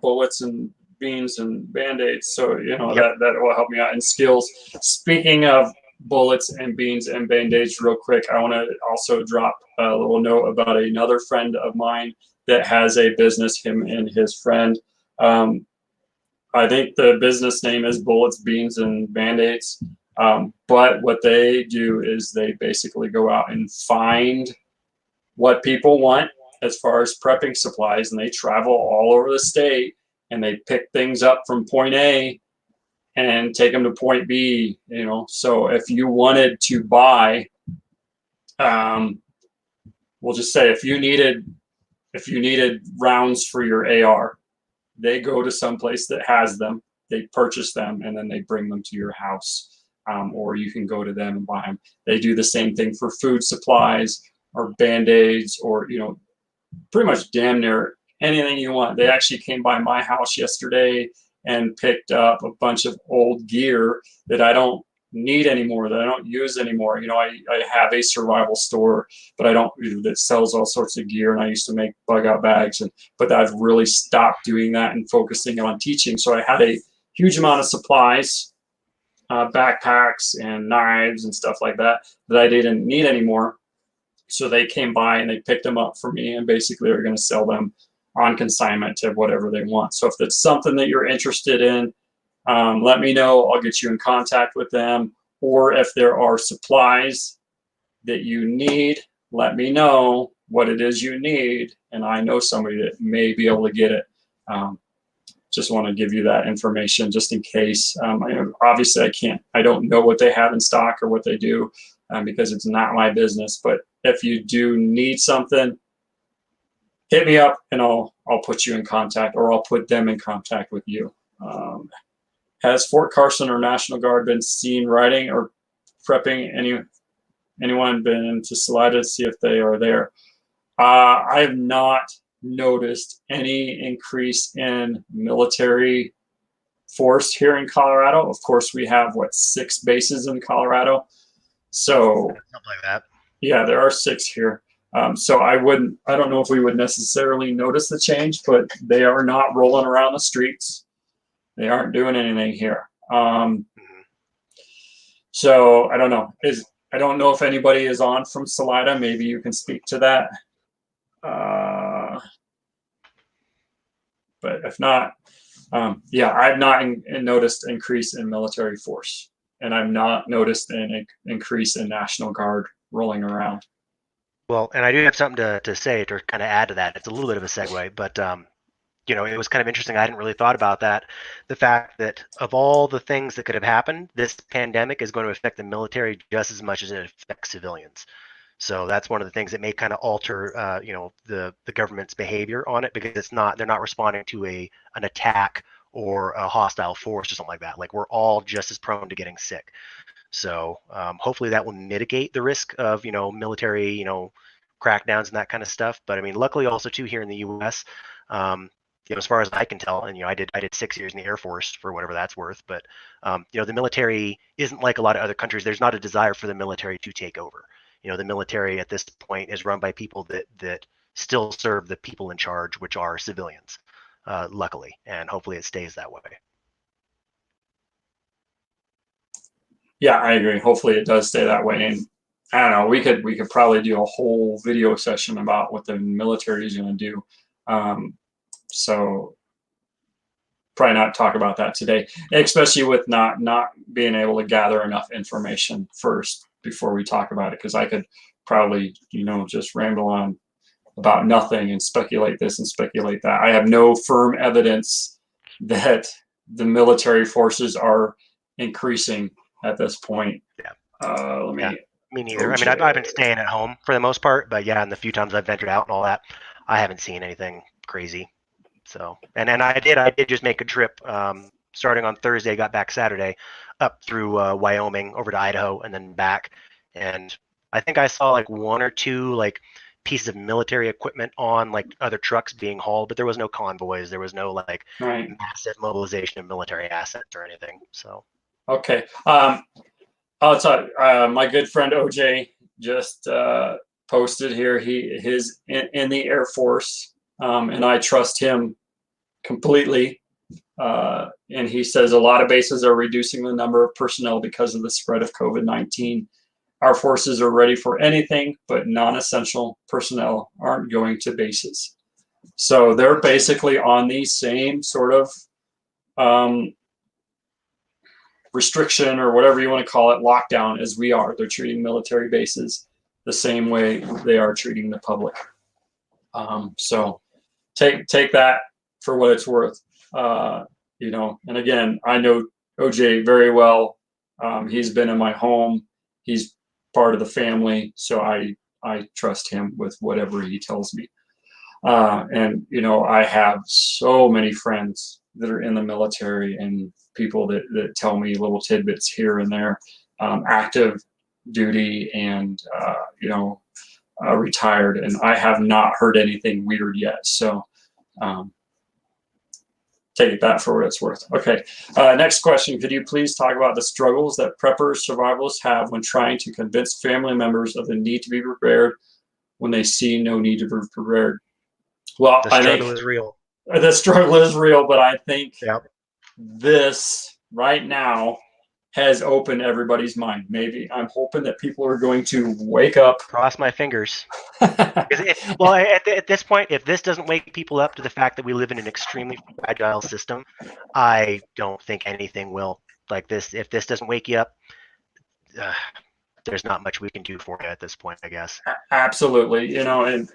bullets and beans and band-aids, so yep. that will help me out. And skills. Speaking of bullets and beans and band-aids real quick, I want to also drop a little note about another friend of mine that has a business, him and his friend. I think the business name is Bullets, Beans, and Band-Aids. But what they do is they basically go out and find what people want as far as prepping supplies, and they travel all over the state and they pick things up from point A and take them to point B, you know. So if you wanted to buy, we'll just say if you needed rounds for your AR, they go to some place that has them, they purchase them, and then they bring them to your house. Or you can go to them and buy them. They do the same thing for food supplies or Band-Aids or, you know, pretty much damn near anything you want. They actually came by my house yesterday and picked up a bunch of old gear that I don't need anymore, that I don't use anymore. You know, I have a survival store, but I don't, that sells all sorts of gear, and I used to make bug out bags, but I've really stopped doing that and focusing on teaching. So I had a huge amount of supplies, backpacks and knives and stuff like that I didn't need anymore. So they came by and they picked them up for me, and basically are going to sell them on consignment to whatever they want. So if it's something that you're interested in, let me know. I'll get you in contact with them. Or if there are supplies that you need, let me know what it is you need, and I know somebody that may be able to get it. Just want to give you that information just in case. Obviously I don't know what they have in stock or what they do, because it's not my business. But if you do need something, hit me up and I'll put you in contact, or I'll put them in contact with you. Has Fort Carson or National Guard been seen riding or prepping? Anyone been to Salida to see if they are there? I have not noticed any increase in military force here in Colorado. Of course, we have 6 bases in Colorado. So Something like that. Yeah, there are 6 here. So I don't know if we would necessarily notice the change, but they are not rolling around the streets. They aren't doing anything here. So I don't know. I don't know if anybody is on from Salida. Maybe you can speak to that. But if not, yeah, I've not noticed increase in military force, and I've not noticed an increase in National Guard rolling around. Well, and I do have something to say to kind of add to that. It's a little bit of a segue, but you know, it was kind of interesting. I hadn't really thought about that. The fact that of all the things that could have happened, this pandemic is going to affect the military just as much as it affects civilians. So that's one of the things that may kind of alter, you know, the government's behavior on it, because they're not responding to an attack or a hostile force or something like that. Like, we're all just as prone to getting sick. So hopefully that will mitigate the risk of, you know, military, you know, crackdowns and that kind of stuff. But I mean, luckily also too here in the U.S., you know, as far as I can tell, and you know, I did 6 years in the Air Force for whatever that's worth. But you know, the military isn't like a lot of other countries. There's not a desire for the military to take over. You know, the military at this point is run by people that still serve the people in charge, which are civilians, luckily, and hopefully it stays that way. Yeah, I agree. Hopefully it does stay that way. And I don't know, we could probably do a whole video session about what the military is going to do. So probably not talk about that today, especially with not being able to gather enough information first before we talk about it. Because I could probably, you know, just ramble on about nothing and speculate this and speculate that. I have no firm evidence that the military forces are increasing at this point. Yeah. Me neither. I mean, I've been staying at home for the most part, but yeah, and the few times I've ventured out and all that, I haven't seen anything crazy. So, and I did just make a trip starting on Thursday, got back Saturday, up through Wyoming over to Idaho and then back. And I think I saw like 1 or 2 like pieces of military equipment on like other trucks being hauled, but there was no convoys. There was no like massive mobilization of military assets or anything. So. Okay. I'll tell you, my good friend OJ just posted here. He's in the Air Force, and I trust him completely. And he says a lot of bases are reducing the number of personnel because of the spread of COVID-19. Our forces are ready for anything, but non-essential personnel aren't going to bases. So they're basically on the same sort of restriction, or whatever you want to call it, lockdown as we are. They're treating military bases the same way they are treating the public. So take that for what it's worth. You know, and again, I know OJ very well. He's been in my home. He's part of the family, so I trust him with whatever he tells me. And you know, I have so many friends that are in the military, and people that tell me little tidbits here and there, active duty and you know, retired, and I have not heard anything weird yet. So take that for what it's worth. Okay, next question. Could you please talk about the struggles that preppers, survivalists have when trying to convince family members of the need to be prepared when they see no need to be prepared? Well, The struggle is real. The struggle is real, but I think Yep. this right now has opened everybody's mind. Maybe I'm hoping that people are going to wake up. Cross my fingers. Well, at this point, if this doesn't wake people up to the fact that we live in an extremely fragile system, I don't think anything will. Like this, if this doesn't wake you up, there's not much we can do for you at this point, I guess. Absolutely, you know, and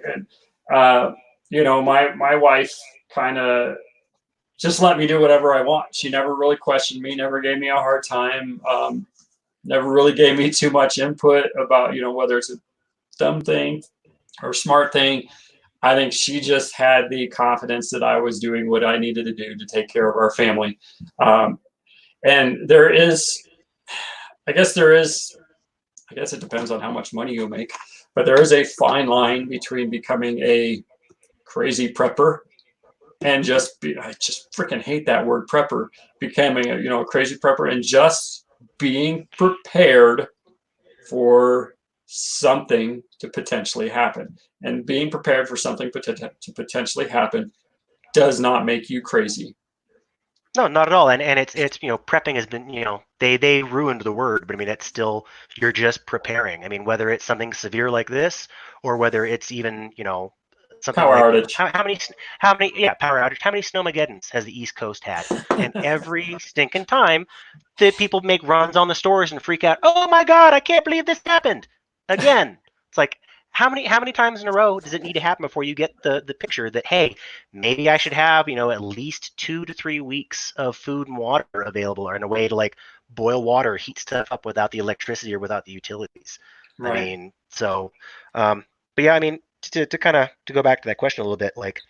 you know, my wife kind of just let me do whatever I want. She never really questioned me, never gave me a hard time, never really gave me too much input about, you know, whether it's a dumb thing or smart thing. I think she just had the confidence that I was doing what I needed to do to take care of our family. And there is, I guess it depends on how much money you make, but there is a fine line between becoming a crazy prepper and I just freaking hate that word prepper, becoming a crazy prepper and just being prepared for something to potentially happen. And being prepared for something to potentially happen does not make you crazy. No, not at all. And it's prepping has been, they ruined the word, but I mean it's still, you're just preparing. I mean, whether it's something severe like this or whether it's even, something Power like outage. power outage. How many snowmageddons has the East Coast had? And every stinking time the people make runs on the stores and freak out, oh my God, I can't believe this happened again. It's like, how many times in a row does it need to happen before you get the picture that, hey, maybe I should have, at least 2 to 3 weeks of food and water available, or in a way to like boil water, heat stuff up without the electricity or without the utilities. Right. I mean, so, but yeah, I mean, to go back to that question a little bit, like,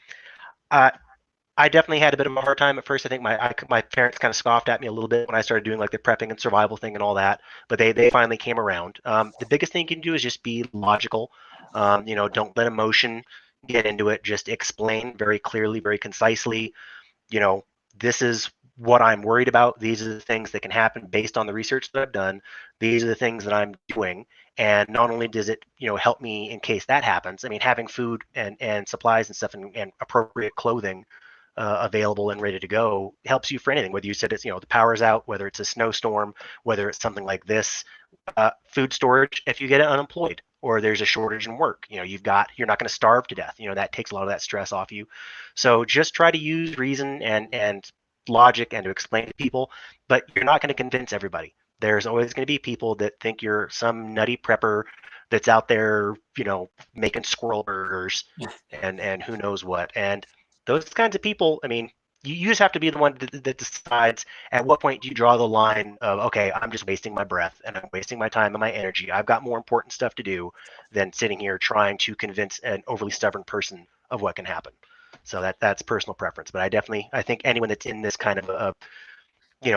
I definitely had a bit of a hard time at first. I think my parents kind of scoffed at me a little bit when I started doing like the prepping and survival thing and all that, but they finally came around. The biggest thing you can do is just be logical. Don't let emotion get into it. Just explain very clearly, very concisely. This is what I'm worried about. These are the things that can happen based on the research that I've done. These are the things that I'm doing. And not only does it, help me in case that happens. I mean, having food and supplies and stuff and appropriate clothing available and ready to go helps you for anything. Whether you said it's, the power's out, whether it's a snowstorm, whether it's something like this, food storage, if you get unemployed or there's a shortage in work, you're not going to starve to death. That takes a lot of that stress off you. So just try to use reason and logic and to explain to people, but you're not going to convince everybody. There's always going to be people that think you're some nutty prepper that's out there, making squirrel burgers and who knows what. And those kinds of people, I mean, you just have to be the one that decides at what point do you draw the line of, okay, I'm just wasting my breath and I'm wasting my time and my energy. I've got more important stuff to do than sitting here trying to convince an overly stubborn person of what can happen. So that's personal preference. But I think anyone that's in this kind of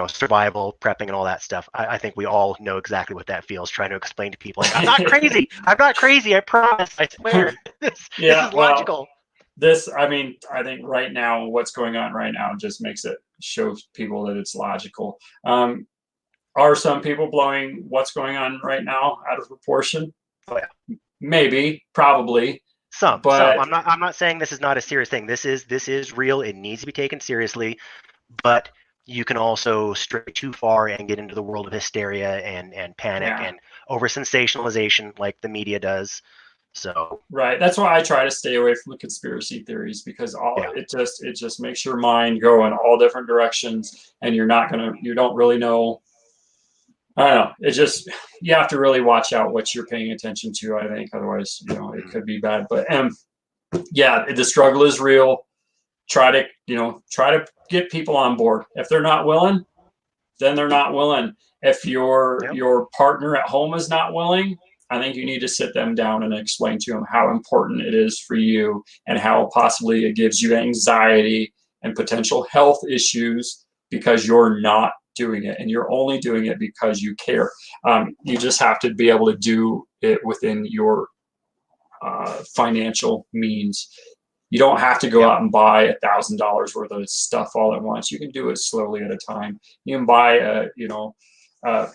survival, prepping and all that stuff, I think we all know exactly what that feels, trying to explain to people, like, I'm not crazy. I'm not crazy. I promise. I swear. This is logical. I think right now, what's going on right now just makes it show people that it's logical. Are some people blowing what's going on right now out of proportion? Oh yeah. Maybe, probably. Some. I'm not saying this is not a serious thing. This is real. It needs to be taken seriously. but you can also stray too far and get into the world of hysteria and panic Yeah. and over sensationalization like the media does. So Right. That's why I try to stay away from the conspiracy theories, because yeah, it just makes your mind go in all different directions, and you don't really know. I don't know. It just, you have to really watch out what you're paying attention to, I think. Otherwise, it could be bad. But yeah, the struggle is real. Try to get people on board. If they're not willing, then they're not willing. If yep. your partner at home is not willing, I think you need to sit them down and explain to them how important it is for you, and how possibly it gives you anxiety and potential health issues because you're not doing it, and you're only doing it because you care. You just have to be able to do it within your financial means. You don't have to go Yep. out and buy $1,000 worth of stuff all at once. You can do it slowly at a time. You can buy uh,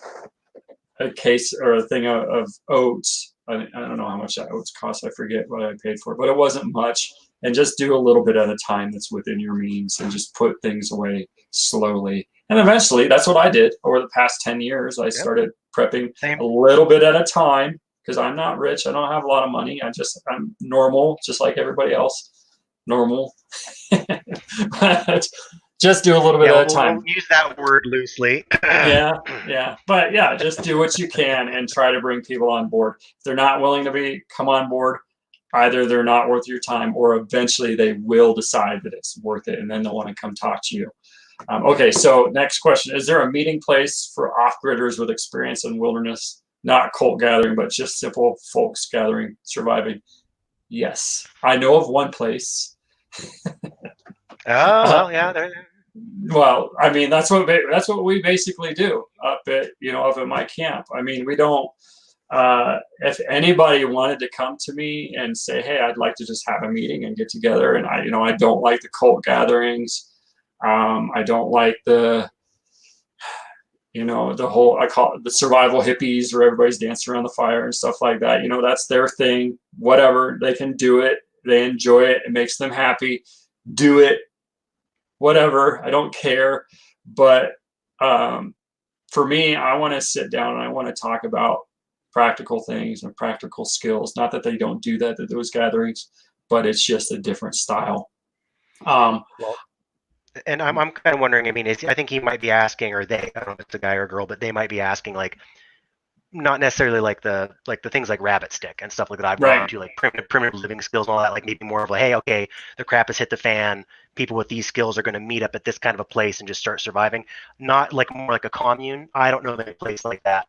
a case or a thing of oats. I don't know how much that oats cost. I forget what I paid for it, but it wasn't much. And just do a little bit at a time that's within your means, and just put things away slowly. And eventually, that's what I did over the past 10 years. I Yep. started prepping Same. a little bit at a time, because I'm not rich. I don't have a lot of money. I'm normal, just like everybody else. Normal. But just do a little bit Yeah, at a we'll time. use that word loosely. Yeah. But yeah, just do what you can and try to bring people on board. If they're not willing to come on board, either they're not worth your time, or eventually they will decide that it's worth it, and then they'll want to come talk to you. Okay, so next question. Is there a meeting place for off-gridders with experience in wilderness? Not cult gathering, but just simple folks gathering, surviving. Yes. I know of one place. Oh, well, yeah. Well, I mean, that's what we basically do up at my camp. I mean, we don't. If anybody wanted to come to me and say, "Hey, I'd like to just have a meeting and get together," and I don't like the cult gatherings. I don't like the whole, I call it the survival hippies, where everybody's dancing around the fire and stuff like that. That's their thing. Whatever, they can do it. They enjoy it. It makes them happy. Do it. Whatever. I don't care. But for me, I want to sit down and I want to talk about practical things and practical skills. Not that they don't do that at those gatherings, but it's just a different style. Well, and I'm kind of wondering. I mean, I think he might be asking, or they. I don't know if it's a guy or a girl, but they might be asking, like, not necessarily like the things like rabbit stick and stuff like that I've gone Right. to, like primitive living skills and all that. Like maybe more of like, hey, okay, the crap has hit the fan. People with these skills are going to meet up at this kind of a place and just start surviving. Not like more like a commune. I don't know of any place like that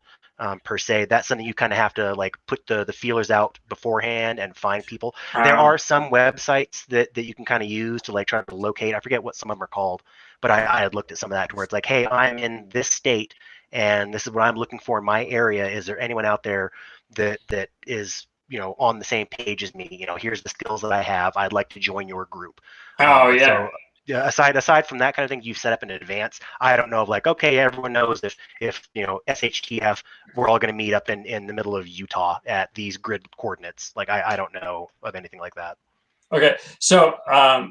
per se. That's something you kind of have to like put the feelers out beforehand and find people. There are some websites that you can kind of use to like try to locate. I forget what some of them are called, but I had looked at some of that to where it's like, hey, I'm in this state and this is what I'm looking for in my area. Is there anyone out there that is on the same page as me? Here's the skills that I have. I'd like to join your group. Oh But yeah. so yeah, aside from that kind of thing you've set up in advance, I don't know of like, okay, everyone knows if SHTF, we're all going to meet up in the middle of Utah at these grid coordinates. Like I don't know of anything like that. Okay. So I'll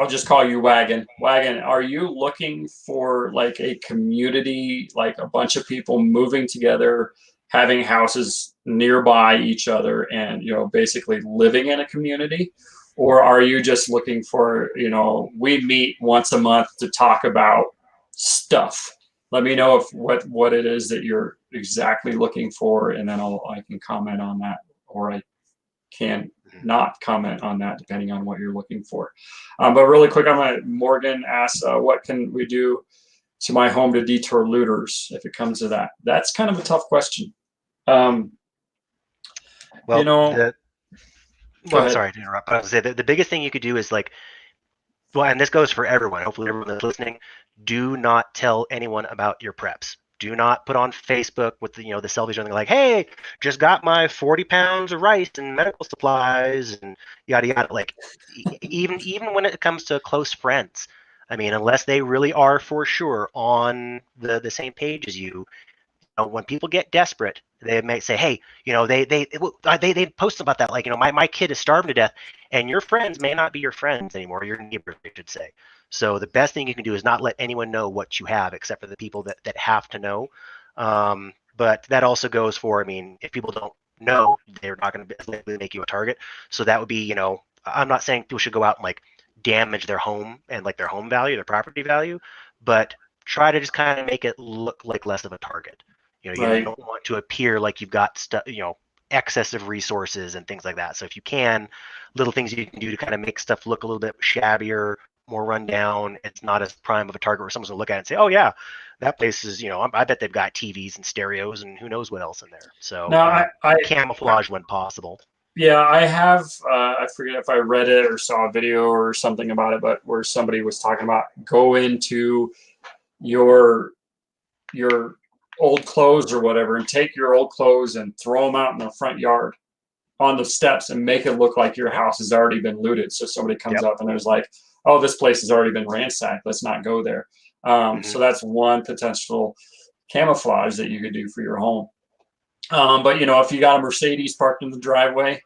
just call you Wagon. Wagon, are you looking for like a community, like a bunch of people moving together, having houses nearby each other, and basically living in a community? Or are you just looking for, we meet once a month to talk about stuff? Let me know if what it is that you're exactly looking for, and then I can comment on that, or I can not comment on that depending on what you're looking for. But really quick, Morgan asks, what can we do to my home to deter looters if it comes to that? That's kind of a tough question. Well, Go ahead. sorry to interrupt. But I was going to say the biggest thing you could do is like, well, and this goes for everyone. Hopefully, everyone that's listening, do not tell anyone about your preps. Do not put on Facebook with the selfies or anything like, hey, just got my 40 pounds of rice and medical supplies and yada yada. Like even when it comes to close friends, I mean, unless they really are for sure on the same page as you, when people get desperate, they might say, hey, they post about that, like, my kid is starving to death, and your friends may not be your friends anymore, your neighbors, I should say. So the best thing you can do is not let anyone know what you have except for the people that have to know. But that also goes for, I mean, if people don't know, they're not going to make you a target. So that would be, you know, I'm not saying people should go out and like damage their home and like their home value, their property value, but try to just kind of make it look like less of a target. You know, you Right. don't want to appear like you've got stuff, you know, excess of resources and things like that. So if you can, little things you can do to kind of make stuff look a little bit shabbier, more run down, it's not as prime of a target where someone's gonna look at it and say, oh yeah, that place is, you know, I bet they've got TVs and stereos and who knows what else in there. So Now, camouflage when possible. yeah, I have. I forget if I read it or saw a video or something about it, but where somebody was talking about go into your your old clothes or whatever, and take your old clothes and throw them out in the front yard on the steps and make it look like your house has already been looted. So somebody comes Yep. up and there's like, oh, this place has already been ransacked. Let's not go there. So that's one potential camouflage that you could do for your home. But you know, if you got a Mercedes parked in the driveway,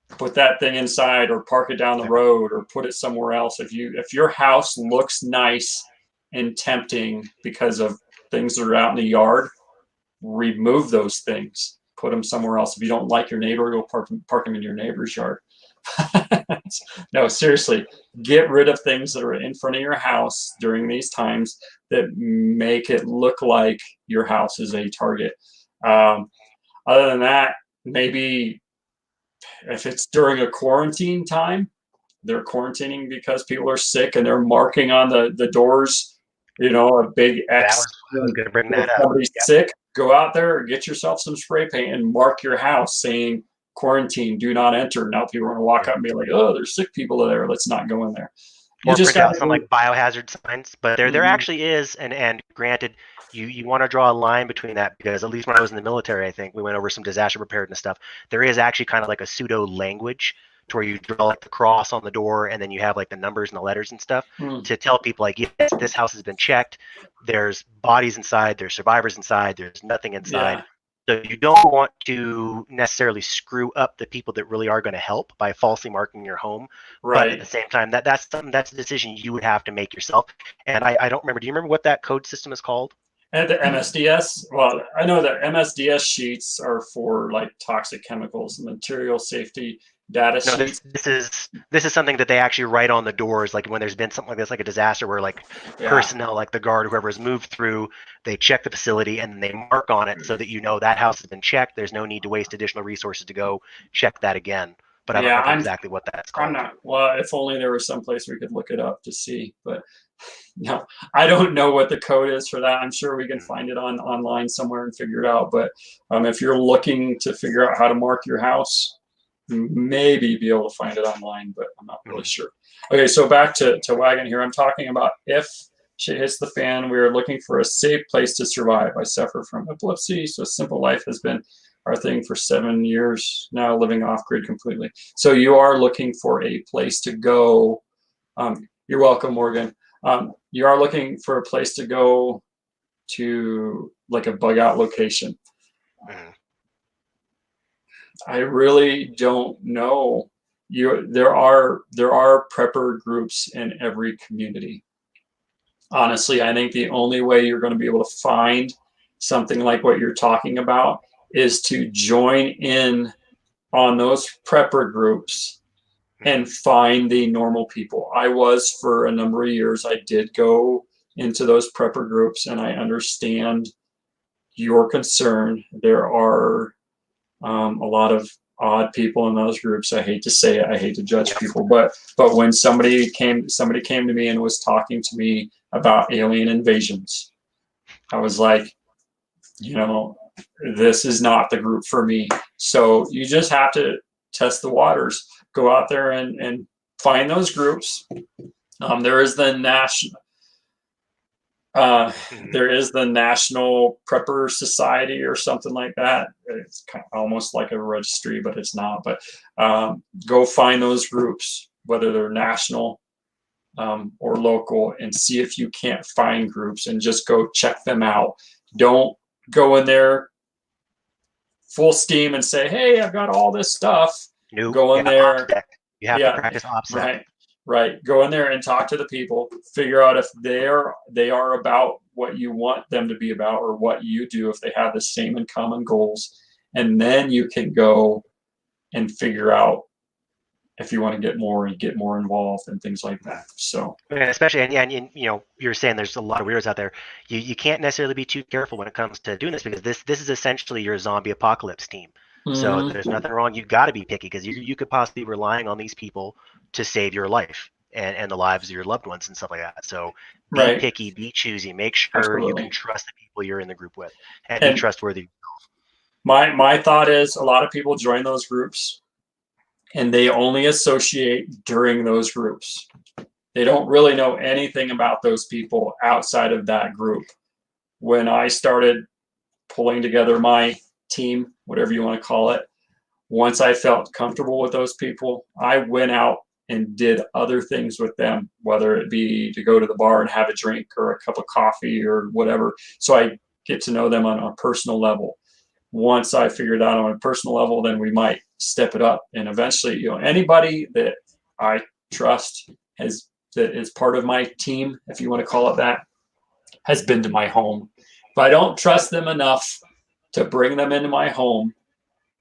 put that thing inside or park it down the road or put it somewhere else. If your house looks nice and tempting because of things that are out in the yard, remove those things, put them somewhere else. If you don't like your neighbor, go park them in your neighbor's yard. No, seriously, get rid of things that are in front of your house during these times that make it look like your house is a target. Other than that, maybe if it's during a quarantine time, they're quarantining because people are sick and they're marking on the doors, you know, a big X. I was going to bring that If up. somebody's sick, go out there or get yourself some spray paint and mark your house saying quarantine, do not enter. Now people are going to walk up and be like, oh, there's sick people there. Let's not go in there. You Or just print got out some like biohazard signs, but there actually is, and granted, you want to draw a line between that because at least when I was in the military, I think we went over some disaster preparedness stuff. There is actually kind of like a pseudo language to where you draw like the cross on the door and then you have like the numbers and the letters and stuff to tell people like, yes, this house has been checked. There's bodies inside. There's survivors inside. There's nothing inside. Yeah. So you don't want to necessarily screw up the people that really are going to help by falsely marking your home. But at the same time, that's a decision you would have to make yourself. And I don't remember. Do you remember what that code system is called? And the MSDS, well, I know that MSDS sheets are for like toxic chemicals, material safety data No, sheets. this is something that they actually write on the doors, like when there's been something like this, like a disaster where like personnel, like the guard, whoever has moved through, they check the facility and they mark on it so that you know that house has been checked. There's no need to waste additional resources to go check that again. But I don't remember exactly what that's called. I'm not. Well, if only there was some place we could look it up to see. But no, I don't know what the code is for that. I'm sure we can find it online somewhere and figure it out. But if you're looking to figure out how to mark your house, maybe be able to find it online, but I'm not really sure. Okay, so back to Wagon here. I'm talking about if shit hits the fan, we are looking for a safe place to survive. I suffer from epilepsy, so simple life has been our thing for 7 years now, living off grid completely. So you are looking for a place to go. You're welcome, Morgan. You are looking for a place to go to, like a bug out location. I really don't know. There are prepper groups in every community. Honestly, I think the only way you're going to be able to find something like what you're talking about is to join in on those prepper groups and find the normal people. I was for a number of years. I did go into those prepper groups, and I understand your concern. There are a lot of odd people in those groups. I hate to say it. I hate to judge people, but when somebody came to me and was talking to me about alien invasions, I was like, you know, this is not the group for me. So you just have to test the waters. Go out there and find those groups. There is the National Prepper Society or something like that. It's kind of almost like a registry, but it's not. But go find those groups, whether they're national or local, and see if you can't find groups and just go check them out. Don't go in there full steam and say, hey, I've got all this stuff. No, go in there. You have to practice OPSEC. Right. right? Go in there and talk to the people, figure out if they are about what you want them to be about or what you do, if they have the same and common goals. And then you can go and figure out if you want to get more involved and things like that. So especially, and you know, you're saying there's a lot of weirdos out there. You can't necessarily be too careful when it comes to doing this, because this is essentially your zombie apocalypse team. So there's nothing wrong. You got to be picky, because you could possibly be relying on these people to save your life and the lives of your loved ones and stuff like that. So be picky, be choosy, make sure you can trust the people you're in the group with, and be trustworthy. My thought is, a lot of people join those groups and they only associate during those groups. They don't really know anything about those people outside of that group. When I started pulling together my team, whatever you want to call it, once I felt comfortable with those people, I went out and did other things with them, whether it be to go to the bar and have a drink or a cup of coffee or whatever. So I get to know them on a personal level. Once I figured out on a personal level, then we might step it up. And eventually, you know, anybody that I trust that is part of my team, if you want to call it that, has been to my home. If I don't trust them enough to bring them into my home,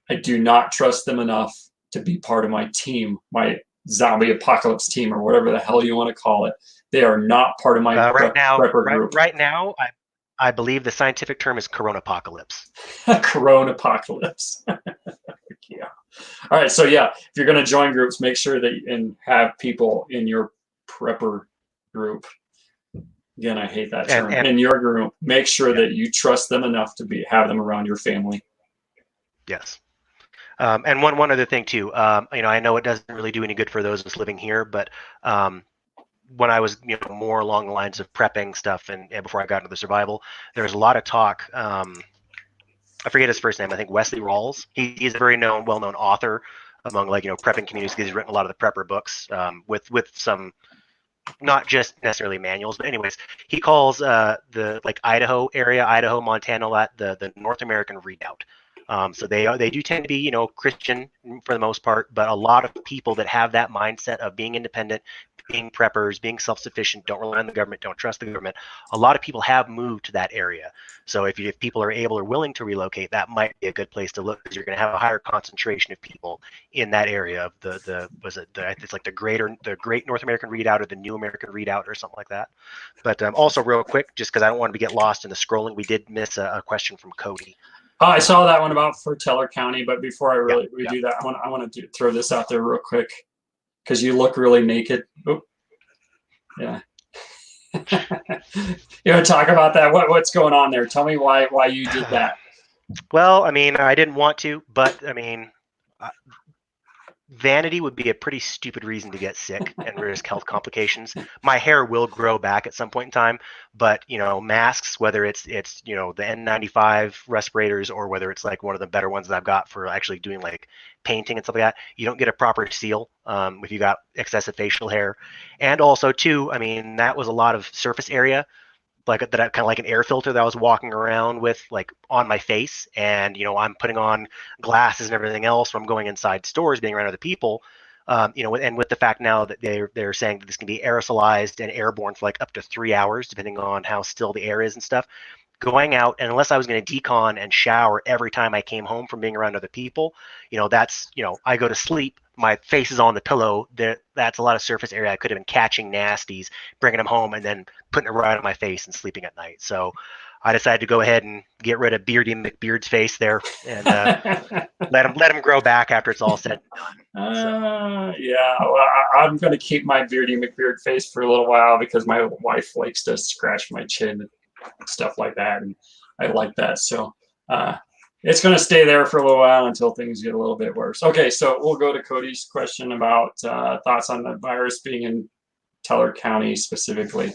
I do not trust them enough to be part of my team, my zombie apocalypse team, or whatever the hell you want to call it. They are not part of my prepper group. Right now, I believe the scientific term is coronapocalypse. Coronapocalypse. Yeah. All right. So yeah, if you're going to join groups, make sure that and have people in your prepper group. Again, I hate that term. In your group, make sure that you trust them enough to have them around your family. Yes. And one other thing too, you know, I know it doesn't really do any good for those of us living here, but when I was, you know, more along the lines of prepping stuff and before I got into the survival, there was a lot of talk. I forget his first name. I think Wesley Rawls. He's a very well-known author among, like, you know, prepping communities, because he's written a lot of the prepper books with some, not just necessarily manuals, but anyways, he calls the like Idaho area, Idaho, Montana, all that, the North American redoubt. So they do tend to be, you know, Christian for the most part, but a lot of people that have that mindset of being independent, being preppers, being self-sufficient, don't rely on the government, don't trust the government. A lot of people have moved to that area. So if people are able or willing to relocate, that might be a good place to look, because you're going to have a higher concentration of people in that area of it's like the Great North American Redoubt or the New American Redoubt or something like that. But also real quick, just because I don't want to get lost in the scrolling, we did miss a question from Cody. I saw that one about for Teller County, but before I do that, I want to throw this out there real quick, because you look really naked. Oh, yeah. You want to talk about that? What's going on there? Tell me why you did that. Well, I mean, I didn't want to, but I mean, vanity would be a pretty stupid reason to get sick and risk health complications. My hair will grow back at some point in time, but, you know, masks, whether it's you know, the N95 respirators, or whether it's like one of the better ones that I've got for actually doing like painting and stuff like that, you don't get a proper seal if you got excessive facial hair. And also too, I mean, that was a lot of surface area, like that, kind of like an air filter that I was walking around with, like, on my face. And, you know, I'm putting on glasses and everything else when I'm going inside stores, being around other people. You know, and with the fact now that they're saying that this can be aerosolized and airborne for like up to 3 hours, depending on how still the air is and stuff. Going out, and unless I was going to decon and shower every time I came home from being around other people, you know, that's, you know, I go to sleep, my face is on the pillow. That's a lot of surface area. I could have been catching nasties, bringing them home, and then putting it right on my face and sleeping at night. So I decided to go ahead and get rid of Beardy McBeard's face there, and let him grow back after it's all said and done. Yeah, well, I'm going to keep my Beardy McBeard face for a little while, because my wife likes to scratch my chin and stuff like that, and I like that. So it's going to stay there for a little while until things get a little bit worse. Okay, so we'll go to Cody's question about thoughts on the virus being in Teller County specifically.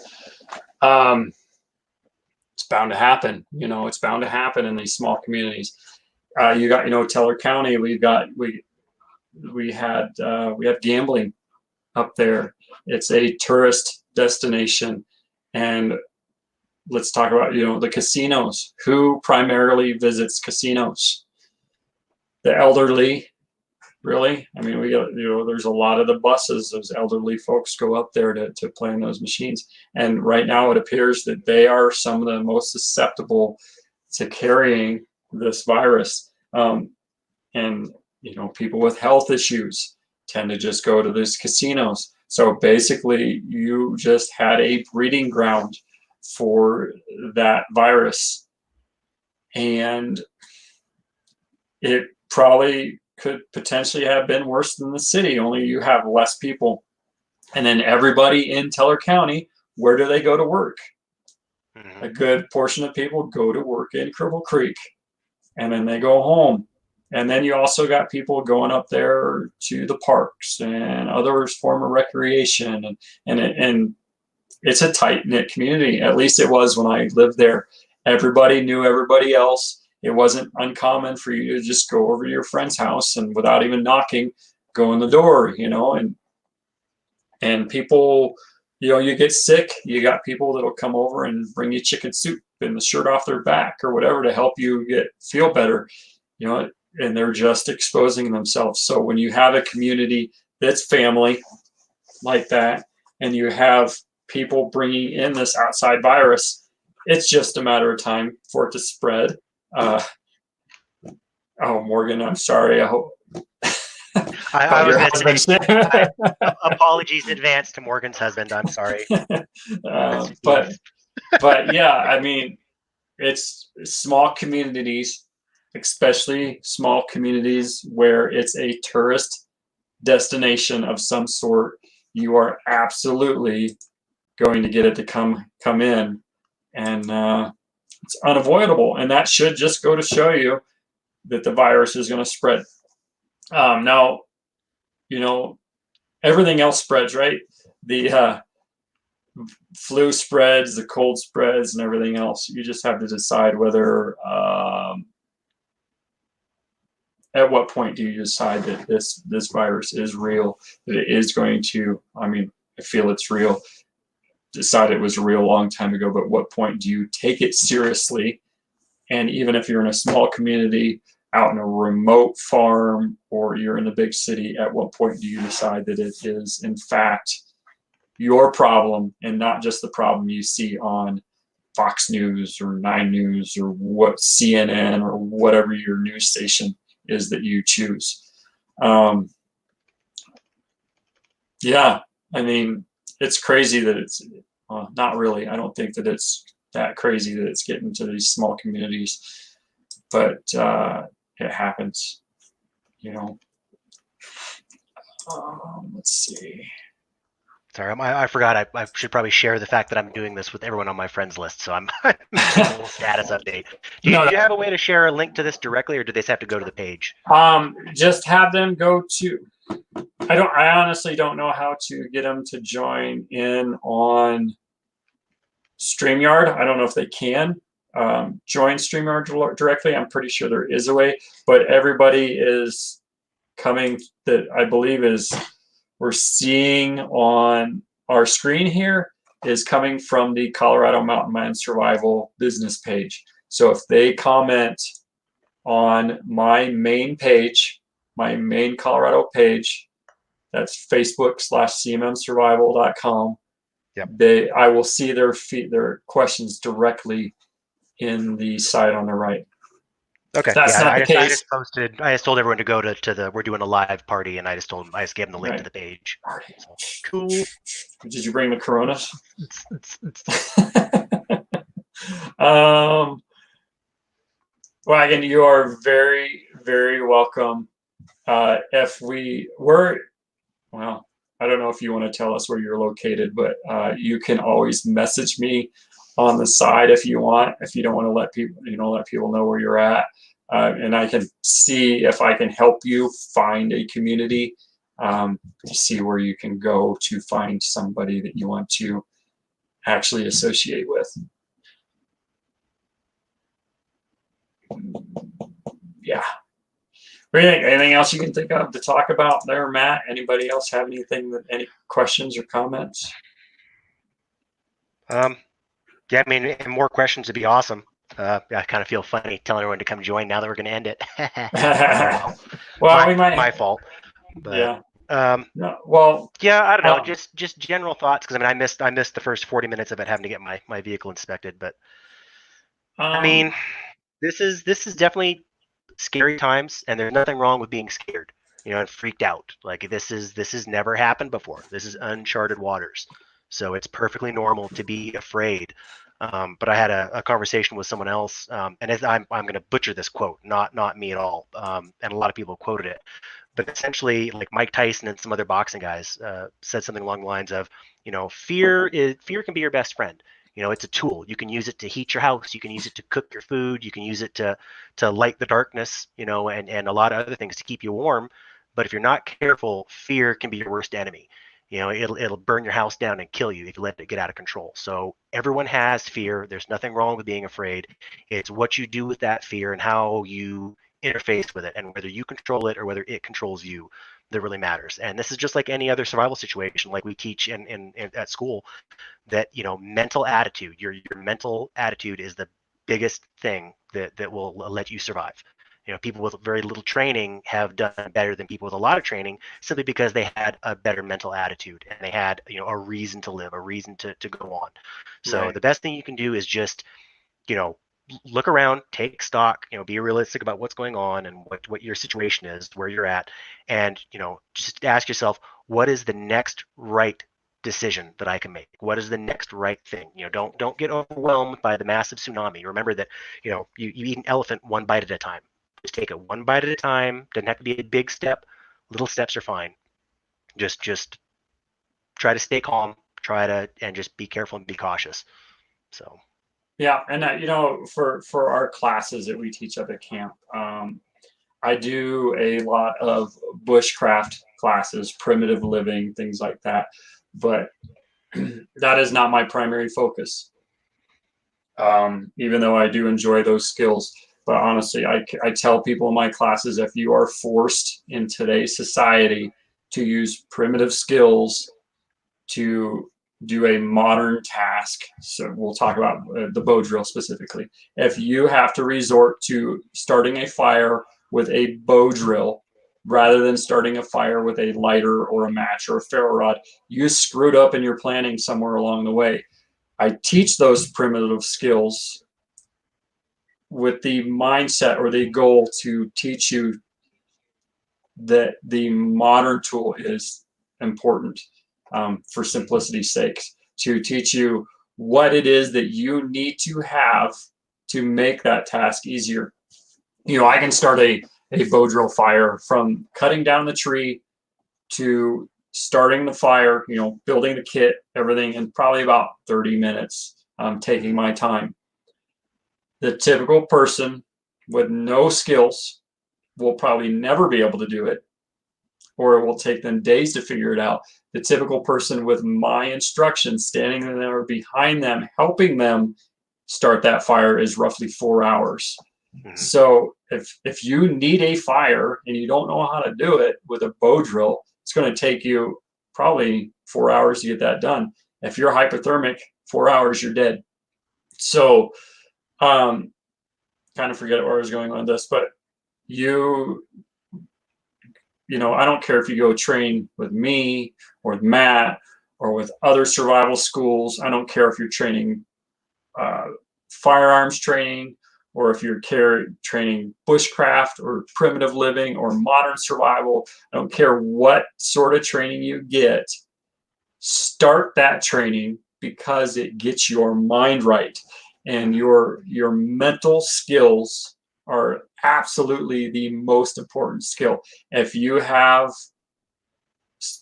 It's bound to happen. You know, it's bound to happen in these small communities. You got, you know, Teller County. We have gambling up there. It's a tourist destination, and let's talk about, you know, the casinos. Who primarily visits casinos? The elderly, Really? I mean, we got, there's a lot of the buses, those elderly folks go up there to play in those machines. And right now it appears that they are some of the most susceptible to carrying this virus. And, people with health issues tend to just go to these casinos. So basically you just had a breeding ground for that virus. And it probably could potentially have been worse than the city, only you have less people. And then everybody in Teller County, where do they go to work? Mm-hmm. A good portion of people go to work in Cripple Creek, and then they go home. And then you also got people going up there to the parks and other form of recreation. And it's a tight-knit community. At least it was when I lived there. Everybody knew everybody else. It wasn't uncommon for you to just go over to your friend's house and without even knocking, go in the door, and people, you get sick, you got people that'll come over and bring you chicken soup and the shirt off their back or whatever to help you feel better, and they're just exposing themselves. So when you have a community that's family like that, and you have people bringing in this outside virus, it's just a matter of time for it to spread. Morgan, I'm sorry. I hope. I was going to say, apologies in advance to Morgan's husband. I'm sorry. But yeah, I mean, it's small communities, especially small communities where it's a tourist destination of some sort. You are absolutely going to get it to come in, and it's unavoidable. And that should just go to show you that the virus is going to spread. Now, everything else spreads, right? The flu spreads, the cold spreads, and everything else. You just have to decide whether, at what point do you decide that this virus is real, that it is going to, I feel it's real. Decided it was real a long time ago, but what point do you take it seriously? And even if you're in a small community, out in a remote farm, or you're in a big city, at what point do you decide that it is in fact your problem and not just the problem you see on Fox News or 9 News or what CNN or whatever your news station is that you choose? Yeah, it's crazy that it's not really. I don't think that it's that crazy that it's getting to these small communities, but it happens, let's see. Sorry, I forgot. I should probably share the fact that I'm doing this with everyone on my friends list, so I'm making a little status update. Do you have a way to share a link to this directly, or do they just have to go to the page? Just have them go to. I honestly don't know how to get them to join in on StreamYard. I don't know if they can join StreamYard directly. I'm pretty sure there is a way, but everybody is coming that I believe we're seeing on our screen here is coming from the Colorado Mountain Man Survival business page. So if they comment on my main page, my main Colorado page, that's facebook.com/cmmsurvival.com. Yep. I will see their questions directly in the site on the right. Okay. That's not the case. I just told everyone to go to we're doing a live party, and I just gave them the link to the page. So, cool. Did you bring the Coronas? Wagon, you are very, very welcome. If I don't know if you want to tell us where you're located, but you can always message me on the side if you want. If you don't want to let people know where you're at, and I can see if I can help you find a community, see where you can go to find somebody that you want to actually associate with. Yeah. Anything else you can think of to talk about there, Matt? Anybody else have any questions or comments? Yeah, more questions would be awesome. I kind of feel funny telling everyone to come join now that we're going to end it. Well, we My might. fault. But Yeah. um, No, well, yeah, I don't know. uh, Just general thoughts, because I mean, I missed the first 40 minutes of it having to get my vehicle inspected. But I mean, um, this is definitely scary times, and there's nothing wrong with being scared, and freaked out. Like this has never happened before. This is uncharted waters, so it's perfectly normal to be afraid. But I had a conversation with someone else, and I'm going to butcher this quote, not me at all, and a lot of people quoted it, but essentially, like Mike Tyson and some other boxing guys said something along the lines of, fear can be your best friend. It's a tool. You can use it to heat your house. You can use it to cook your food. You can use it to light the darkness. And a lot of other things to keep you warm. But if you're not careful, fear can be your worst enemy. It'll burn your house down and kill you if you let it get out of control. So everyone has fear. There's nothing wrong with being afraid. It's what you do with that fear and how you interface with it, and whether you control it or whether it controls you, that really matters. And this is just like any other survival situation, like we teach in at school, that mental attitude, your mental attitude is the biggest thing that will let you survive. People with very little training have done better than people with a lot of training, simply because they had a better mental attitude, and they had a reason to live, a reason to go on. So right. the best thing you can do is just you know look around, take stock, be realistic about what's going on and what your situation is, where you're at, and just ask yourself, what is the next right decision that I can make? What is the next right thing? Don't get overwhelmed by the massive tsunami. Remember that you eat an elephant one bite at a time. Just take it one bite at a time. Doesn't have to be a big step. Little steps are fine. Just try to stay calm, and just be careful and be cautious. So Yeah, and for our classes that we teach up at camp, I do a lot of bushcraft classes, primitive living, things like that. But that is not my primary focus. Even though I do enjoy those skills. But honestly, I tell people in my classes, if you are forced in today's society to use primitive skills to do a modern task, so we'll talk about the bow drill specifically. If you have to resort to starting a fire with a bow drill rather than starting a fire with a lighter or a match or a ferro rod, you screwed up in your planning somewhere along the way. I teach those primitive skills with the mindset or the goal to teach you that the modern tool is important, for simplicity's sake, to teach you what it is that you need to have to make that task easier. I can start a bow drill fire from cutting down the tree to starting the fire, building the kit, everything in probably about 30 minutes, taking my time. The typical person with no skills will probably never be able to do it, or it will take them days to figure it out. The typical person with my instructions, standing there behind them, helping them start that fire, is roughly 4 hours. mhm. So if you need a fire and you don't know how to do it with a bow drill, it's going to take you probably 4 hours to get that done. If you're hypothermic, 4 hours, you're dead. So kind of forget where I was going on this, but you I don't care if you go train with me or with Matt or with other survival schools. I don't care if you're training firearms training, or if you're training bushcraft or primitive living or modern survival. I don't care what sort of training you get. Start that training because it gets your mind right, and your mental skills are absolutely the most important skill. If you have,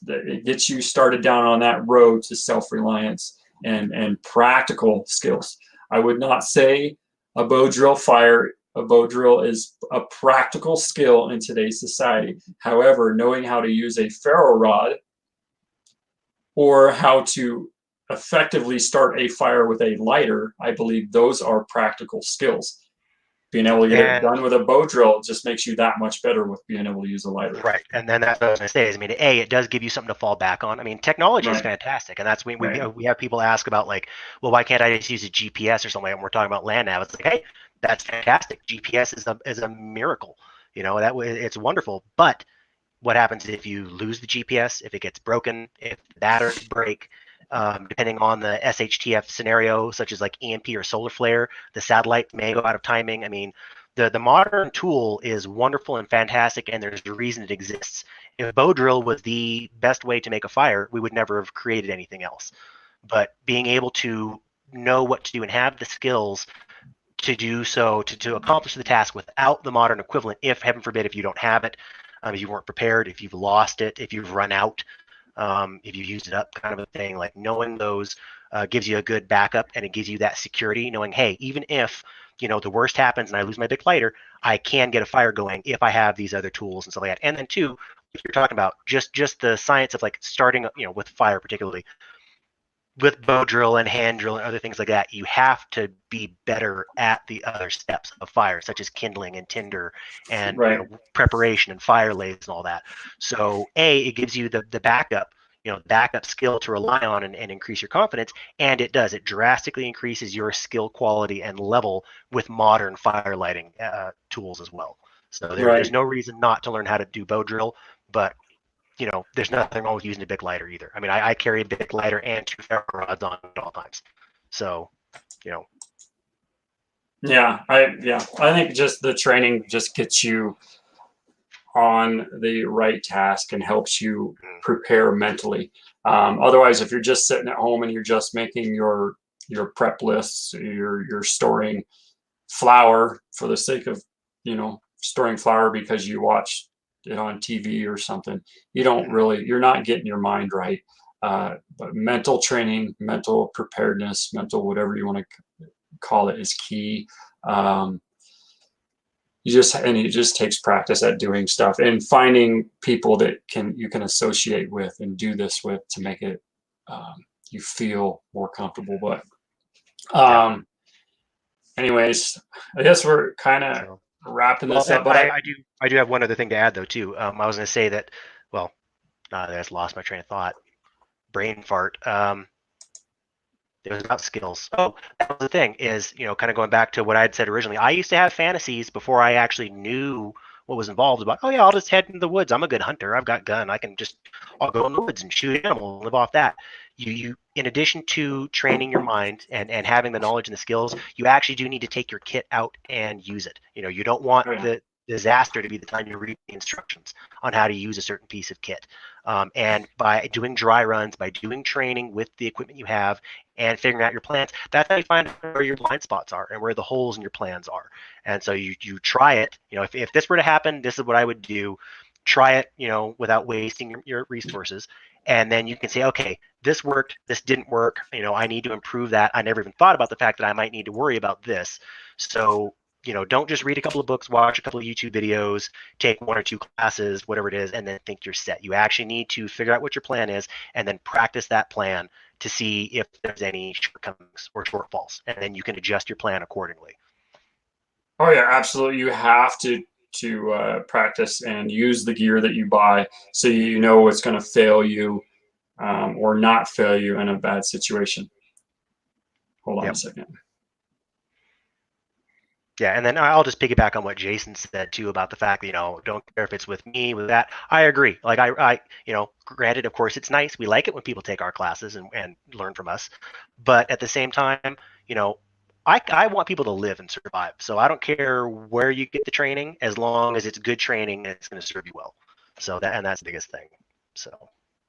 it gets you started down on that road to self-reliance and practical skills. I would not say a bow drill fire. A bow drill is a practical skill in today's society. However, knowing how to use a ferro rod or how to effectively start a fire with a lighter, I believe those are practical skills. being able to get it And done with a bow drill just makes you that much better with being able to use a lighter. right, and then that's what I was going to say is, I mean, it does give you something to fall back on. I mean, technology is Right. fantastic, and that's when we Right. we have people ask about like, well, why can't I just use a GPS or something? And we're talking about land nav. It's like, hey, that's fantastic. GPS is a miracle. You know, that way it's wonderful. But what happens if you lose the GPS, if it gets broken, if the batteries break, depending on the SHTF scenario, such as like EMP or solar flare, the satellite may go out of timing. I mean, the modern tool is wonderful and fantastic, and there's a reason it exists. If bow drill was the best way to make a fire, we would never have created anything else. But being able to know what to do and have the skills to do so, to accomplish the task without the modern equivalent, if heaven forbid, if you don't have it, if you weren't prepared, if you've lost it, if you've run out, if you used it up, kind of a thing, like knowing those gives you a good backup, and it gives you that security, knowing, hey, even if, you know, the worst happens and I lose my big lighter, I can get a fire going if I have these other tools and stuff like that. And then two, if you're talking about just the science of like starting, you know, with fire particularly, with bow drill and hand drill and other things like that, you have to be better at the other steps of fire, such as kindling and tinder and, you Right. know, preparation and fire lays and all that. So it gives you the backup, you know, backup skill to rely on and increase your confidence. And it drastically increases your skill quality and level with modern fire lighting tools as well. So there's Right. no reason not to learn how to do bow drill, but you know, there's nothing wrong with using a big lighter either. I mean, I carry a big lighter and two ferro rods on at all times. So, you know. Yeah. I think just the training just gets you on the right task and helps you prepare mentally. Otherwise, if you're just sitting at home and you're just making your prep lists, you're storing flour for the sake of, you know, storing flour because you watch it on TV or something, you're not getting your mind right. But mental training, mental preparedness, mental whatever you want to call it is key. Um, it just takes practice at doing stuff and finding people that you can associate with and do this with to make it you feel more comfortable. But Yeah. anyways, I guess we're kind of So, wrapping well, this and up. But I do have one other thing to add though too. I was going to say that, well, I just lost my train of thought. Brain fart. It was about skills. Oh, that was the thing is, you know, kind of going back to what I had said originally. I used to have fantasies before I actually knew what was involved about, oh yeah, I'll just head into the woods. I'm a good hunter. I've got a gun. I'll go in the woods and shoot animals and live off that. In addition to training your mind and having the knowledge and the skills, you actually do need to take your kit out and use it. You know, you don't want oh, yeah. the disaster to be the time you read the instructions on how to use a certain piece of kit. And by doing dry runs, by doing training with the equipment you have, and figuring out your plans, that's how you find where your blind spots are and where the holes in your plans are. And so you try it. You know, if this were to happen, this is what I would do. Try it, you know, without wasting your resources. And then you can say, okay, this worked, this didn't work. You know, I need to improve that. I never even thought about the fact that I might need to worry about this. So, you know, don't just read a couple of books, watch a couple of YouTube videos, take one or two classes, whatever it is, and then think you're set. You actually need to figure out what your plan is and then practice that plan to see if there's any shortcomings or shortfalls, and then you can adjust your plan accordingly. Oh yeah, absolutely. You have to practice and use the gear that you buy so you know what's going to fail you or not fail you in a bad situation. Hold on a Yep. second. Yeah, and then I'll just piggyback on what Jason said too about the fact that, you know, don't care if it's with me, with that. I agree. Like you know, granted, of course, it's nice. We like it when people take our classes and learn from us, but at the same time, you know, I want people to live and survive. So I don't care where you get the training, as long as it's good training and it's going to serve you well. So that's the biggest thing. So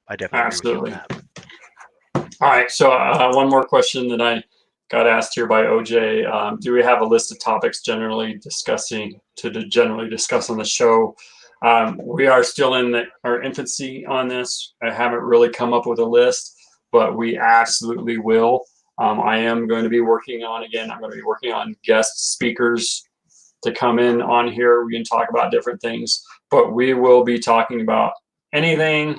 I definitely agree with you on Absolutely. that. All right. So one more question that I got asked here by OJ. Do we have a list of topics generally discuss on the show? We are still in our infancy on this. I haven't really come up with a list, but we absolutely will. I am going to be working on, again, I'm going to be working on guest speakers to come in on here. We can talk about different things, but we will be talking about anything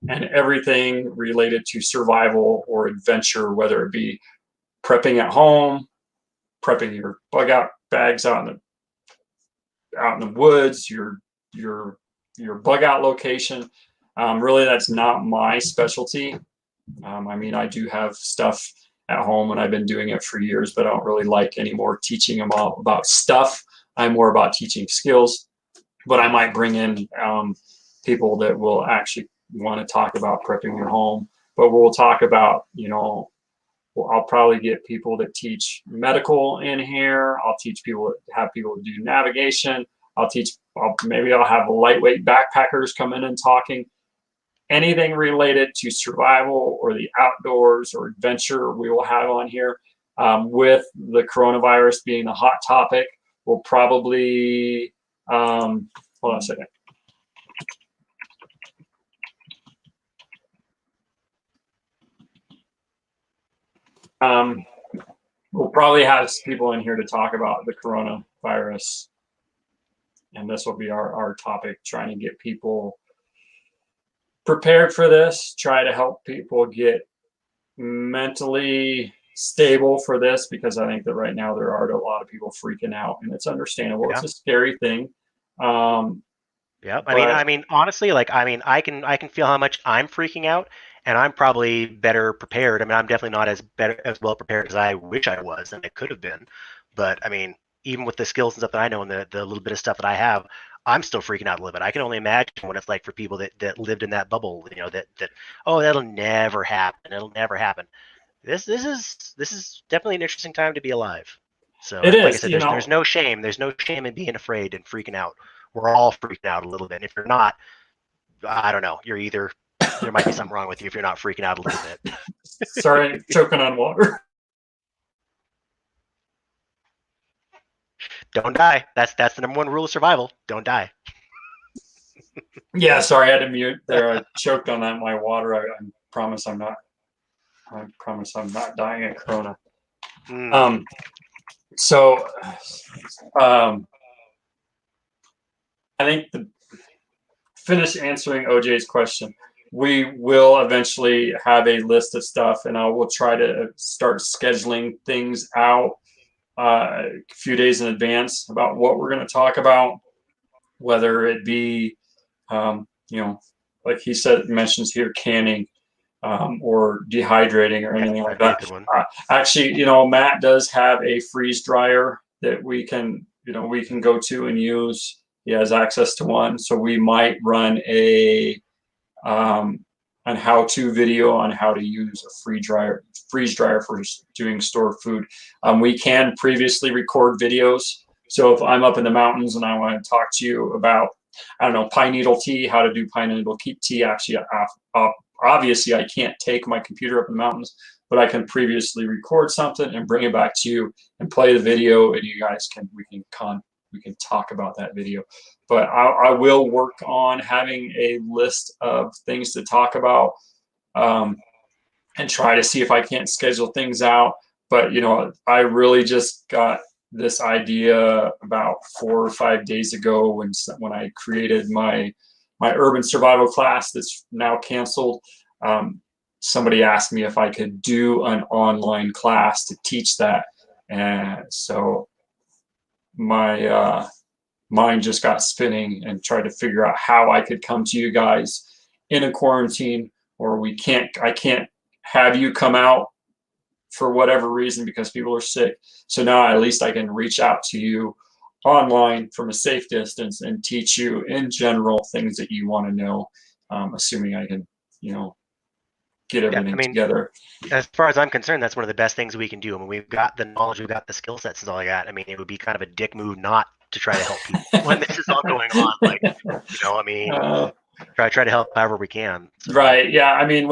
and everything related to survival or adventure, whether it be prepping at home, prepping your bug out bags out in the out in the woods, your bug out location. Really, that's not my specialty. I mean, I do have stuff at home and I've been doing it for years, but I don't really like anymore teaching them all about stuff. I'm more about teaching skills, but I might bring in people that will actually want to talk about prepping your home. But we'll talk about, I'll probably get people that teach medical in here. I'll teach people that have people that do navigation. Maybe I'll have lightweight backpackers come in and talking. Anything related to survival or the outdoors or adventure we will have on here. With the coronavirus being the hot topic, we'll probably, hold on a second. We'll probably have people in here to talk about the coronavirus. And this will be our topic, trying to get people prepared for this, try to help people get mentally stable for this, because I think that right now there are a lot of people freaking out, and it's understandable. Yeah. It's a scary thing. Yeah, I mean, honestly, I can feel how much I'm freaking out, and I'm probably better prepared. I mean, I'm definitely not as well prepared as I wish I was, and I could have been. But I mean, even with the skills and stuff that I know and the little bit of stuff that I have, I'm still freaking out a little bit. I can only imagine what it's like for people that lived in that bubble, that oh, that'll never happen. It'll never happen. This is definitely an interesting time to be alive. So it like is, I said, there's no shame. There's no shame in being afraid and freaking out. We're all freaking out a little bit. And if you're not, I don't know, there might be something wrong with you if you're not freaking out a little bit. Sorry, choking on water. Don't die. That's the number one rule of survival. Don't die. Yeah, sorry, I had to mute there. I choked on that my water. I promise I'm not. I promise I'm not dying of corona. So, I think to finish answering OJ's question, we will eventually have a list of stuff, and I will try to start scheduling things out a few days in advance about what we're going to talk about, whether it be, like he mentions here, canning or dehydrating or anything like that. Actually, Matt does have a freeze dryer that we can go to and use. He has access to one, so we might run an how-to video on how to use a freeze dryer for doing stored food. We can previously record videos. So if I'm up in the mountains and I want to talk to you about, I don't know, pine needle tea, how to do pine needle tea. Actually, obviously I can't take my computer up in the mountains, but I can previously record something and bring it back to you and play the video, and you guys we can talk about that video. But I will work on having a list of things to talk about, and try to see if I can't schedule things out. But I really just got this idea about 4 or 5 days ago when I created my urban survival class that's now canceled. Somebody asked me if I could do an online class to teach that, and so my mind just got spinning and tried to figure out how I could come to you guys in a quarantine, or I can't have you come out for whatever reason because people are sick. So now at least I can reach out to you online from a safe distance and teach you in general things that you want to know, assuming I can, get everything together. As far as I'm concerned, that's one of the best things we can do. I mean, we've got the knowledge, we've got the skill sets and all like that. I mean, it would be kind of a dick move not to try to help people when this is all going on. Try to help however we can. So. Right. Yeah. I mean,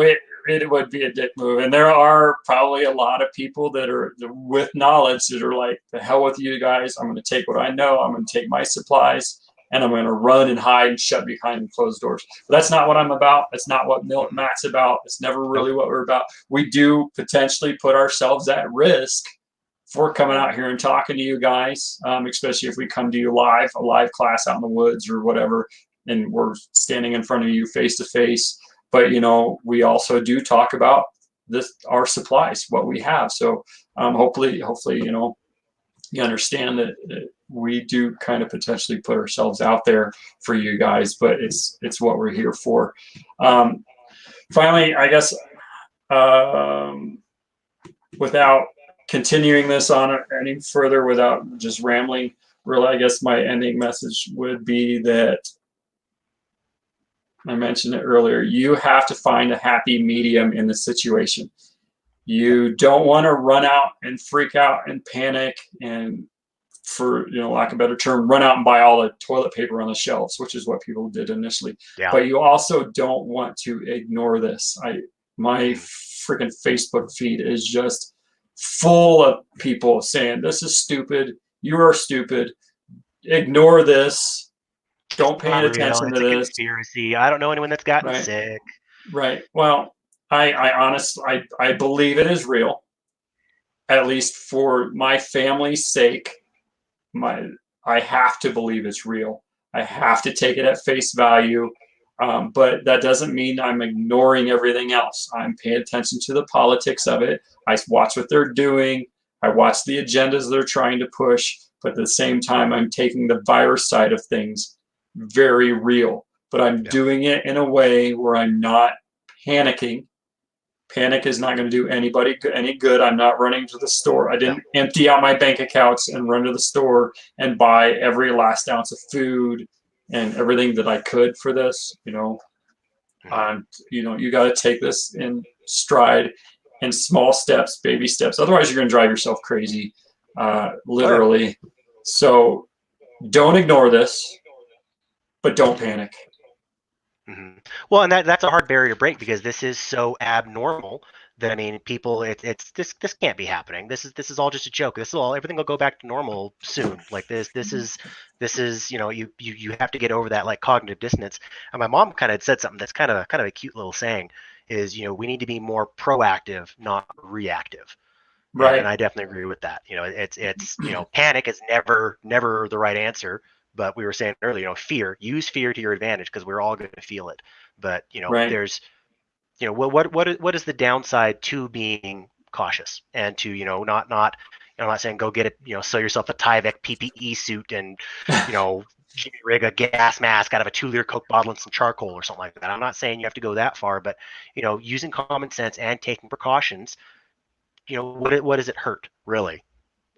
it would be a dick move. And there are probably a lot of people that are with knowledge that are like, the hell with you guys. I'm going to take what I know. I'm going to take my supplies and I'm going to run and hide and shut behind closed doors. But that's not what I'm about. That's not what Matt's about. It's never really what we're about. We do potentially put ourselves at risk for coming out here and talking to you guys, especially if we come to you a live class out in the woods or whatever, and we're standing in front of you face to face. But, we also do talk about our supplies, what we have. So hopefully, you understand that we do kind of potentially put ourselves out there for you guys, but it's what we're here for. Finally, I guess, without continuing this on any further, without just rambling, really, I guess my ending message would be that I mentioned it earlier. You have to find a happy medium in the situation. You don't want to run out and freak out and panic and, for lack of a better term, run out and buy all the toilet paper on the shelves, which is what people did initially. Yeah. But you also don't want to ignore this. My freaking Facebook feed is just full of people saying, this is stupid, you are stupid, ignore this, don't pay attention to this. Conspiracy. I don't know anyone that's gotten Right. sick. Right. Well, I honestly, I believe it is real, at least for my family's sake. I have to believe it's real. I have to take it at face value. But that doesn't mean I'm ignoring everything else. I'm paying attention to the politics of it. I watch what they're doing. I watch the agendas they're trying to push. But at the same time, I'm taking the virus side of things very real. But I'm doing it in a way where I'm not panicking. Panic is not going to do anybody any good. I'm not running to the store. I didn't empty out my bank accounts and run to the store and buy every last ounce of food and everything that I could for this. You got to take this in stride, in small steps, baby steps. Otherwise, you're going to drive yourself crazy, literally. So don't ignore this, but don't panic. Mm-hmm. Well, and that's a hard barrier to break, because this is so abnormal that, I mean, people, it's this can't be happening. This is all just a joke. Everything will go back to normal soon. Like this is you have to get over that, like, cognitive dissonance. And my mom kind of said something that's kind of a cute little saying, is, we need to be more proactive, not reactive. Right. And I definitely agree with that. It's panic is never the right answer. But we were saying earlier, use fear to your advantage, because we're all going to feel it. But right. There's, what is the downside to being cautious, and to not I'm not saying go get it, sew yourself a Tyvek PPE suit and jimmy rig a gas mask out of a 2-liter Coke bottle and some charcoal or something like that. I'm not saying you have to go that far, but using common sense and taking precautions, what does it hurt, really?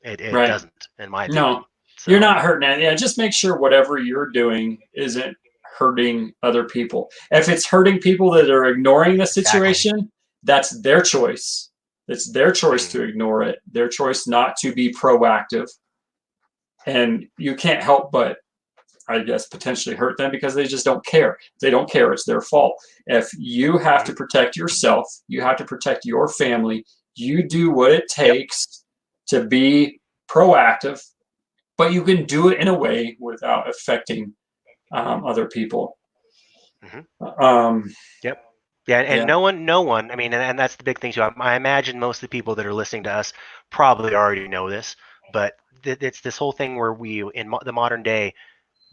It right. doesn't, in my opinion. No. So, you're not hurting it. Yeah, just make sure whatever you're doing isn't hurting other people. If it's hurting people that are ignoring the situation, that's their choice. It's their choice to ignore it, their choice not to be proactive. And you can't help but, I guess, potentially hurt them, because they just don't care. If they don't care, it's their fault. If you have to protect yourself, you have to protect your family, you do what it takes to be proactive. But you can do it in a way without affecting other people. Yep. Yeah, and no one. I mean, and that's the big thing too. I imagine most of the people that are listening to us probably already know this, but it's this whole thing where we, in the modern day,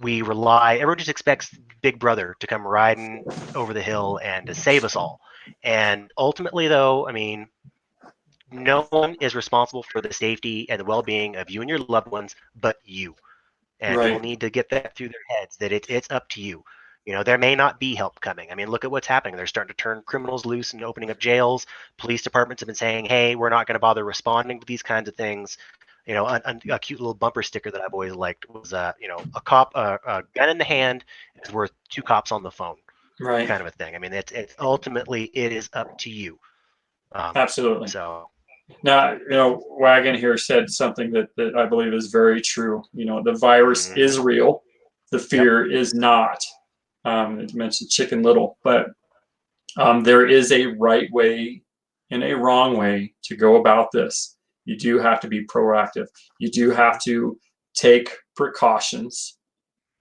everyone just expects Big Brother to come riding over the hill and to save us all. And ultimately, though, I mean, no one is responsible for the safety and the well-being of you and your loved ones but you. And people need to get that through their heads, that it's up to you. There may not be help coming. I mean, look at what's happening. They're starting to turn criminals loose and opening up jails. Police departments have been saying, hey, we're not going to bother responding to these kinds of things. A cute little bumper sticker that I've always liked was, a gun in the hand is worth 2 cops on the phone, kind of a thing. I mean, it's ultimately, it is up to you. Absolutely. So. Now, Wagon here said something that I believe is very true. The virus is real. The fear is not. It mentioned Chicken Little, but there is a right way and a wrong way to go about this. You do have to be proactive. You do have to take precautions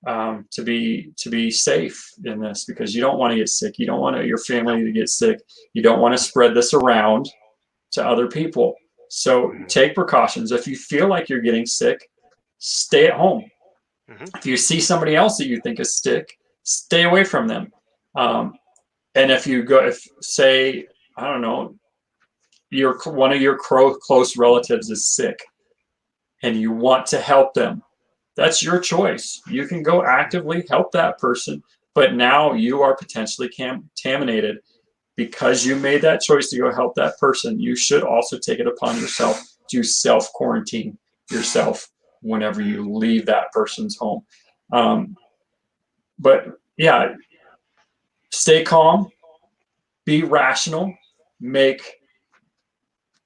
to be safe in this, because you don't want to get sick. You don't want your family to get sick. You don't want to spread this around to other people. So take precautions. If you feel like you're getting sick, stay at home. If you see somebody else that you think is sick, stay away from them. And if say, I don't know, one of your close relatives is sick and you want to help them, That's your choice. You can go actively help that person, but now you are potentially contaminated because you made that choice to go help that person. You should also take it upon yourself to self quarantine yourself whenever you leave that person's home. But yeah, stay calm, be rational, make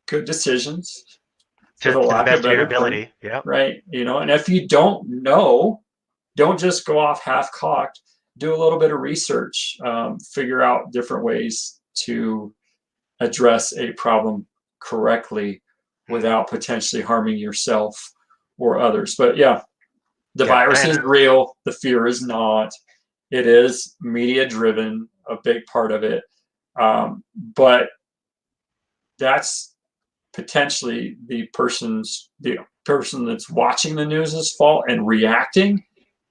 good decisions, for To the the lack of best of your better term, ability. Yeah. right? And if you don't know, don't just go off half cocked. Do a little bit of research, figure out different ways to address a problem correctly without potentially harming yourself or others. But yeah, the Yeah. virus is real. The fear is not. It is media driven, a big part of it. But that's potentially the person that's watching the news's fault and reacting,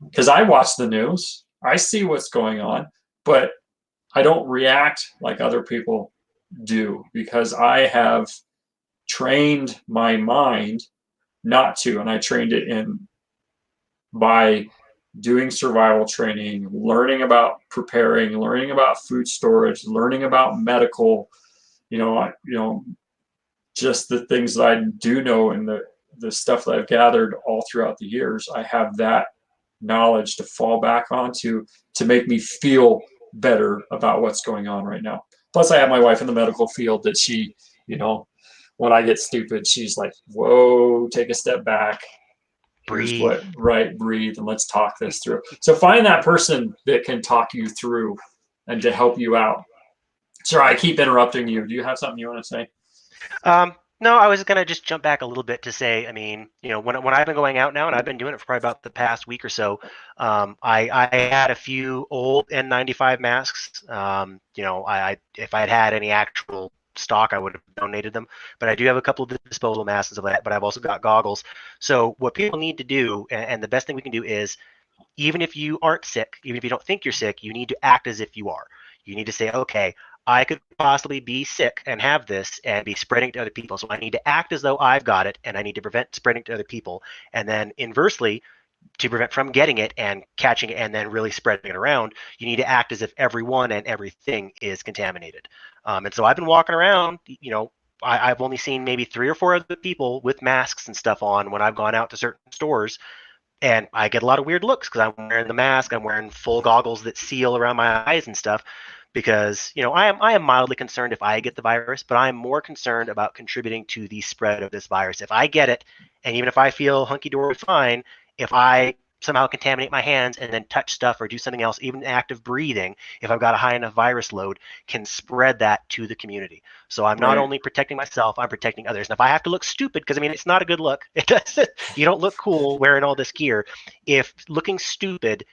because I watch the news, I see what's going on, but I don't react like other people do because I have trained my mind not to, and I trained it in by doing survival training, learning about preparing, learning about food storage, learning about medical, just the things that I do know and the stuff that I've gathered all throughout the years. I have that knowledge to fall back onto to make me feel better about what's going on right now. Plus, I have my wife in the medical field that she, when I get stupid, she's like, whoa, take a step back. Here's Breathe. breathe, and let's talk this through. So find that person that can talk you through and to help you out. Sorry, I keep interrupting you. Do you have something you want to say? No, I was going to just jump back a little bit to say, I mean, when I've been going out now, and I've been doing it for probably about the past week or so, I had a few old N95 masks. If I had any actual stock, I would have donated them. But I do have a couple of disposable masks and stuff like that. But I've also got goggles. So what people need to do, and the best thing we can do is, even if you aren't sick, even if you don't think you're sick, you need to act as if you are. You need to say, okay, I could possibly be sick and have this and be spreading it to other people. So I need to act as though I've got it, and I need to prevent spreading it to other people. And then inversely, to prevent from getting it and catching it and then really spreading it around, you need to act as if everyone and everything is contaminated. And so I've been walking around, I've only seen maybe 3 or 4 other people with masks and stuff on when I've gone out to certain stores. And I get a lot of weird looks because I'm wearing the mask. I'm wearing full goggles that seal around my eyes and stuff because, I am mildly concerned if I get the virus, but I'm more concerned about contributing to the spread of this virus. If I get it, and even if I feel hunky-dory fine, if I somehow contaminate my hands and then touch stuff or do something else, even active breathing, if I've got a high enough virus load, can spread that to the community. So I'm not only protecting myself, I'm protecting others. And if I have to look stupid, because it's not a good look. It doesn't. You don't look cool wearing all this gear. If looking stupid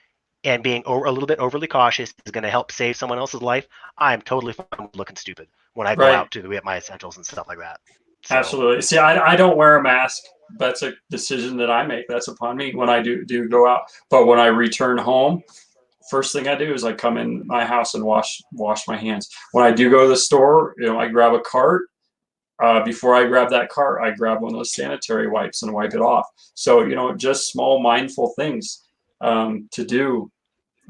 and being a little bit overly cautious is going to help save someone else's life, I'm totally fine with looking stupid when I go out to get my essentials and stuff like that. So. Absolutely. See, I don't wear a mask. That's a decision that I make. That's upon me when I do go out. But when I return home, first thing I do is I come in my house and wash my hands. When I do go to the store, I grab a cart. Before I grab that cart, I grab one of those sanitary wipes and wipe it off. So, just small mindful things to do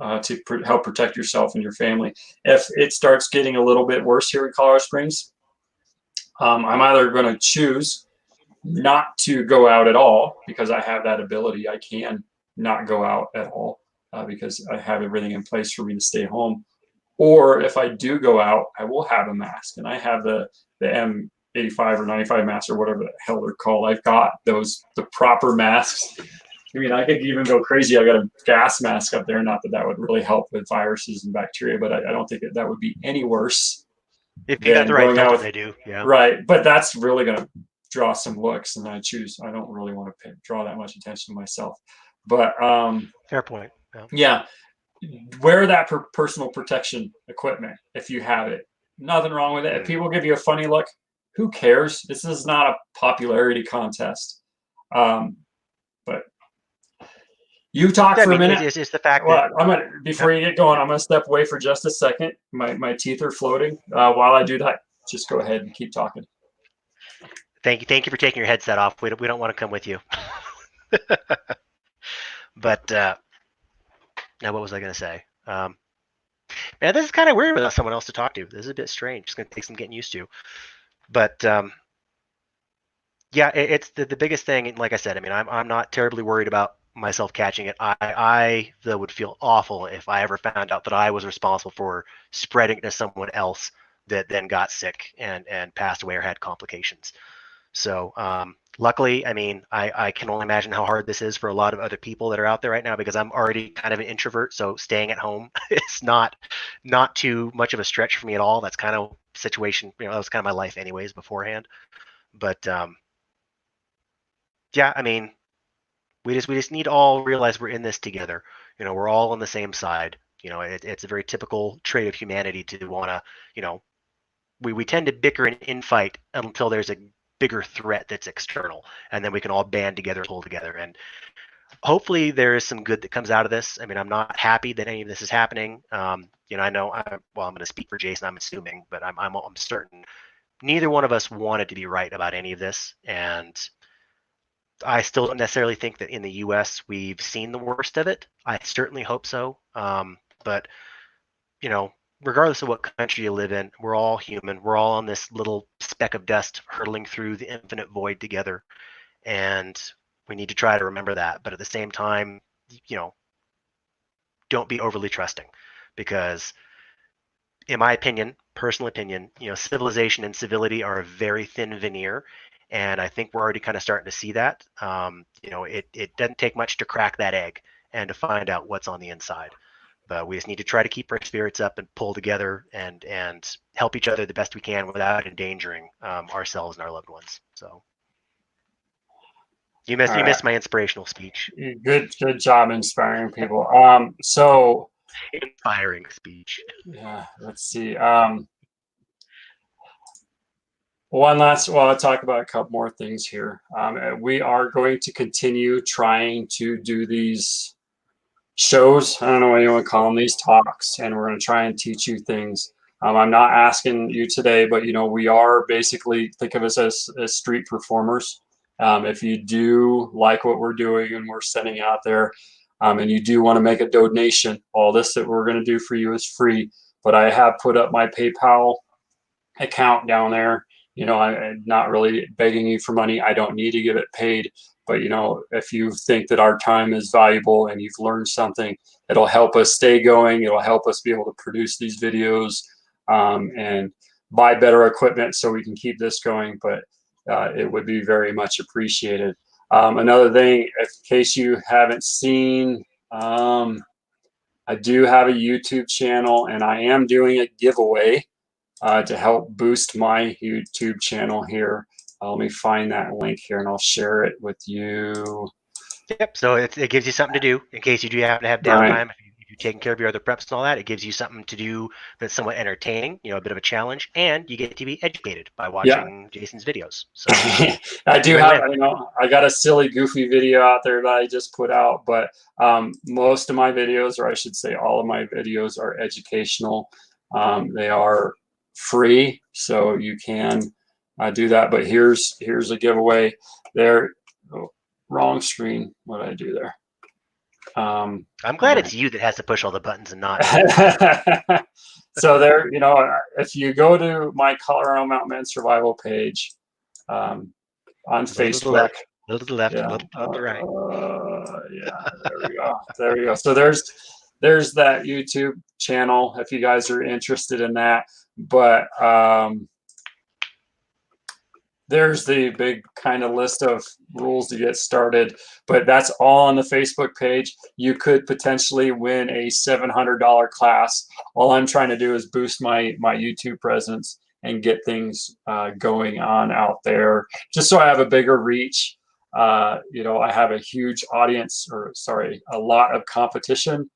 to help protect yourself and your family. If it starts getting a little bit worse here in Colorado Springs, I'm either going to choose not to go out at all because I have that ability. I can not go out at all because I have everything in place for me to stay home. Or if I do go out, I will have a mask, and I have the M85 or 95 masks or whatever the hell they're called. I've got the proper masks. I could even go crazy. I got a gas mask up there. Not that would really help with viruses and bacteria, but I don't think that would be any worse. If you got the right filter, they do. Yeah. Right, but that's really going to draw some looks, and I don't really want to draw that much attention to myself. But fair point. Yeah, wear that personal protection equipment if you have it. Nothing wrong with it. If people give you a funny look, who cares? This is not a popularity contest. But you talk for a minute. It's the fact that before you get going, I'm gonna step away for just a second. My teeth are floating. While I do that, just go ahead and keep talking. Thank you for taking your headset off. We don't want to come with you. But now what was I going to say? Man, this is kind of weird without someone else to talk to. This is a bit strange. It's going to take some getting used to. But yeah, it's the biggest thing. And like I said, I mean, I'm not terribly worried about myself catching it. I though would feel awful if I ever found out that I was responsible for spreading it to someone else that then got sick and passed away or had complications. So luckily, I mean, I can only imagine how hard this is for a lot of other people that are out there right now because I'm already kind of an introvert. So staying at home is not too much of a stretch for me at all. That's kind of situation, you know, that was kind of my life anyways beforehand. But yeah, I mean, we just need to all realize we're in this together. You know, we're all on the same side. You know, it's a very typical trait of humanity to want to, you know, we tend to bicker and infight until there's a bigger threat that's external, and then we can all band together, pull together, and hopefully there is some good that comes out of this. I mean, I'm not happy that any of this is happening. You know, I know, well, I'm going to speak for Jason, I'm assuming, but I'm certain neither one of us wanted to be right about any of this, and I still don't necessarily think that in the U.S. we've seen the worst of it. I certainly hope so. But, you know, regardless of what country you live in, we're all human. We're all on this little speck of dust hurtling through the infinite void together. And we need to try to remember that. But at the same time, you know, don't be overly trusting because, in my opinion, personal opinion, you know, civilization and civility are a very thin veneer. And I think we're already kind of starting to see that. You know, it doesn't take much to crack that egg and to find out what's on the inside. But we just need to try to keep our spirits up and pull together and help each other the best we can without endangering ourselves and our loved ones. So you missed my inspirational speech. Good job inspiring people. So Inspiring speech. yeah, let's see. I'll talk about a couple more things here. We are going to continue trying to do these shows. I don't know what you want to call them, these talks, and we're going to try and teach you things. I'm not asking you today, but you know, we are basically, think of us as street performers. If you do like what we're doing and we're sending out there, and you do want to make a donation, all this that we're going to do for you is free. But I have put up my PayPal account down there. You know, I'm not really begging you for money. I don't need to get it paid. But, you know, if you think that our time is valuable and you've learned something, it'll help us stay going. It'll help us be able to produce these videos and buy better equipment so we can keep this going. But it would be very much appreciated. Another thing, in case you haven't seen, I do have a YouTube channel and I am doing a giveaway to help boost my YouTube channel here. Let me find that link here and I'll share it with you. Yep. So it gives you something to do in case you do happen to have downtime. Right. If you're taking care of your other preps and all that, it gives you something to do that's somewhat entertaining, you know, a bit of a challenge, and you get to be educated by watching Jason's videos. So I do have, you know, I got a silly, goofy video out there that I just put out, but most of my videos, or I should say all of my videos, are educational. They are free, so you can do that. But here's a giveaway there. Oh, wrong screen. What did I do there? I'm glad it's you that has to push all the buttons and not so there, you know, if you go to my Colorado Mountain Men Survival page on Facebook, a little to the left, a little to the right. Yeah, there we go. There we go. So there's that YouTube channel if you guys are interested in that. But there's the big kind of list of rules to get started, but that's all on the Facebook page. You could potentially win a $700 class. All I'm trying to do is boost my YouTube presence and get things going on out there, just so I have a bigger reach. You know, I have a huge audience, or sorry, a lot of competition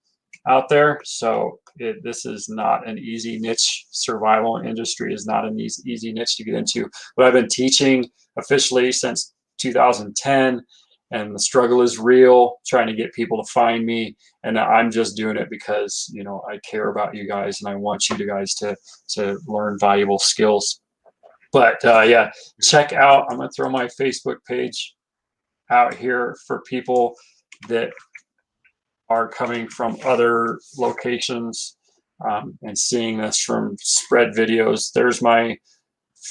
out there. So this is not an easy niche. Survival industry is not an easy niche to get into. But I've been teaching officially since 2010, and the struggle is real, trying to get people to find me. And I'm just doing it because, you know, I care about you guys and I want you guys to learn valuable skills. But yeah, check out, I'm going to throw my Facebook page out here for people that are coming from other locations and seeing this from spread videos. There's my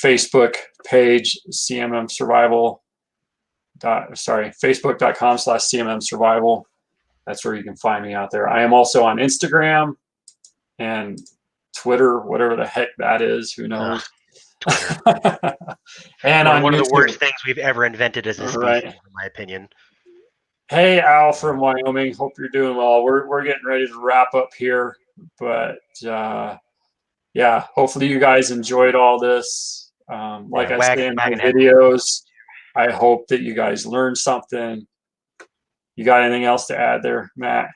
Facebook page, CMM Survival. Facebook.com/CMM Survival. That's where you can find me out there. I am also on Instagram and Twitter, whatever the heck that is. Who knows? Twitter. And one of YouTube. the worst things we've ever invented as a species, Right. in my opinion. Hey, Al from Wyoming. Hope you're doing well. We're getting ready to wrap up here, but yeah, hopefully you guys enjoyed all this. Like I say in my videos, I hope that you guys learned something. You got anything else to add there, Matt?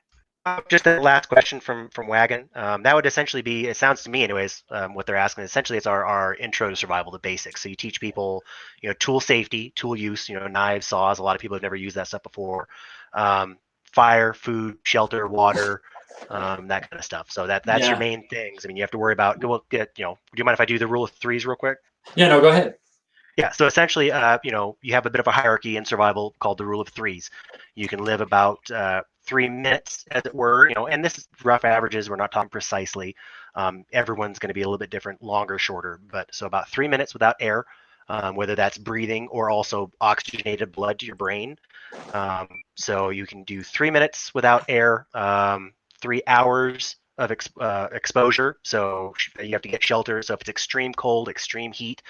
Just the last question from Wagon. That would essentially be, it sounds to me anyways, what they're asking. Essentially, it's our intro to survival, the basics. So you teach people, tool safety, tool use, knives, saws. A lot of people have never used that stuff before. Fire, food, shelter, water, that kind of stuff. So that's your main things. I mean, you have to worry about. Well, do you mind if I do the rule of threes real quick? Yeah, no, go ahead. Yeah, so essentially, you have a bit of a hierarchy in survival called the rule of threes. You can live about 3 minutes, as it were, and this is rough averages. We're not talking precisely. Everyone's going to be a little bit different, longer, shorter, but so about 3 minutes without air, whether that's breathing or also oxygenated blood to your brain. So you can do 3 minutes without air, 3 hours of exposure, so you have to get shelter. So if it's extreme cold, extreme heat,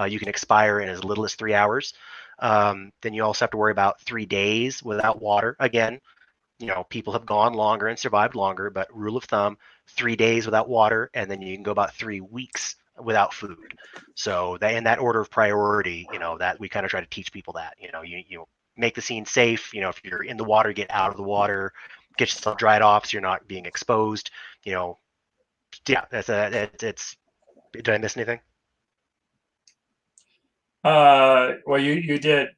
you can expire in as little as 3 hours. Then you also have to worry about 3 days without water. Again, people have gone longer and survived longer, but rule of thumb, 3 days without water, and then you can go about 3 weeks without food. So that in that order of priority, that we kind of try to teach people that, you make the scene safe. If you're in the water, get out of the water. Get yourself dried off so you're not being exposed. Yeah, it's. Did I miss anything? Well, you did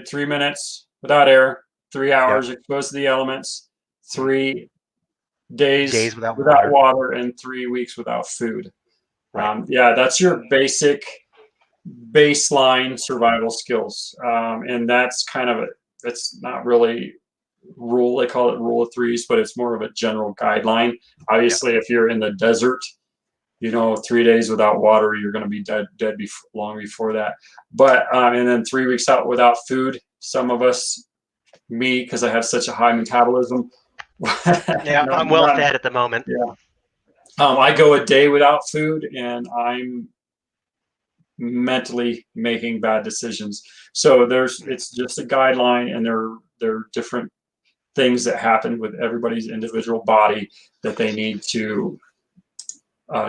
3 minutes without air, 3 hours exposed to the elements, 3 days without water, and 3 weeks without food. Right. Yeah, that's your basic baseline survival skills, and that's kind of it's not really rule. They call it rule of threes, but it's more of a general guideline. Obviously, if you're in the desert, 3 days without water, you're going to be dead long before that. But and then 3 weeks out without food. Some of us, me, because I have such a high metabolism. I'm well fed at the moment. Yeah. I go a day without food, and I'm mentally making bad decisions. So it's just a guideline, and there are different things that happen with everybody's individual body that they need to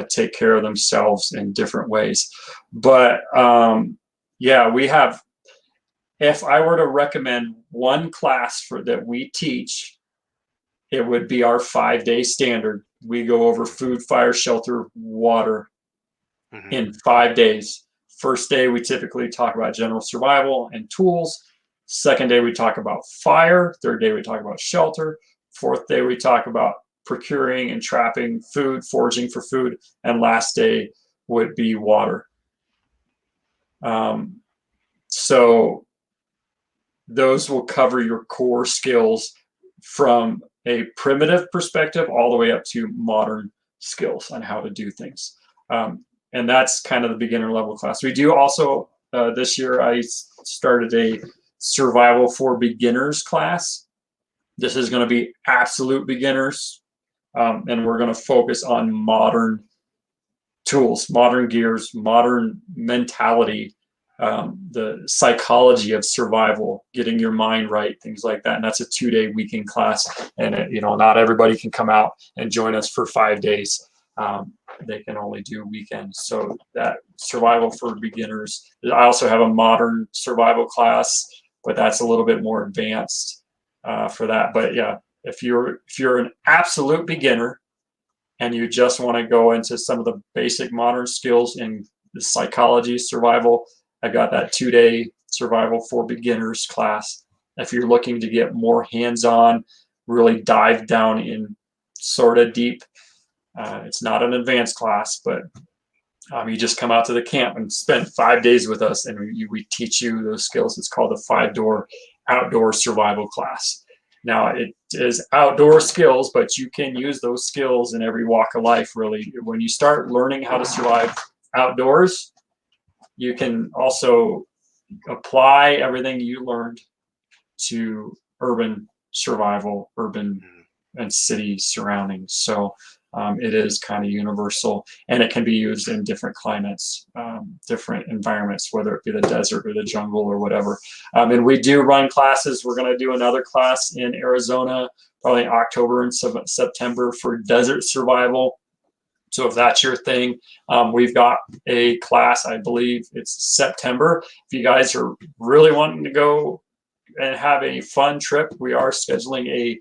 take care of themselves in different ways. But we have, if I were to recommend one class that we teach, it would be our 5-day standard. We go over food, fire, shelter, water in 5 days. First day, we typically talk about general survival and tools. Second day, we talk about fire. Third day, we talk about shelter. Fourth day, we talk about procuring and trapping food, foraging for food. And last day would be water. So those will cover your core skills from a primitive perspective all the way up to modern skills on how to do things. And that's kind of the beginner level class. We do also, this year, I started a survival for beginners class. This is going to be absolute beginners. And we're going to focus on modern tools, modern gears, modern mentality, the psychology of survival, getting your mind right, things like that. And that's a 2-day weekend class. And not everybody can come out and join us for 5 days. They can only do weekends. So that survival for beginners. I also have a modern survival class, but that's a little bit more advanced for that. But yeah, if you're an absolute beginner and you just want to go into some of the basic modern skills in the psychology of survival, I got that 2-day survival for beginners class. If you're looking to get more hands-on, really dive down in sort of deep, it's not an advanced class, but you just come out to the camp and spend 5 days with us, and we teach you those skills. It's called the 5-door outdoor survival class. Now it is outdoor skills, but you can use those skills in every walk of life, really. When you start learning how to survive outdoors, you can also apply everything you learned to urban survival, urban and city surroundings. So it is kind of universal, and it can be used in different climates, different environments, whether it be the desert or the jungle or whatever. And we do run classes. We're going to do another class in Arizona, probably in October and September, for desert survival. So if that's your thing, we've got a class, I believe it's September. If you guys are really wanting to go and have a fun trip, we are scheduling a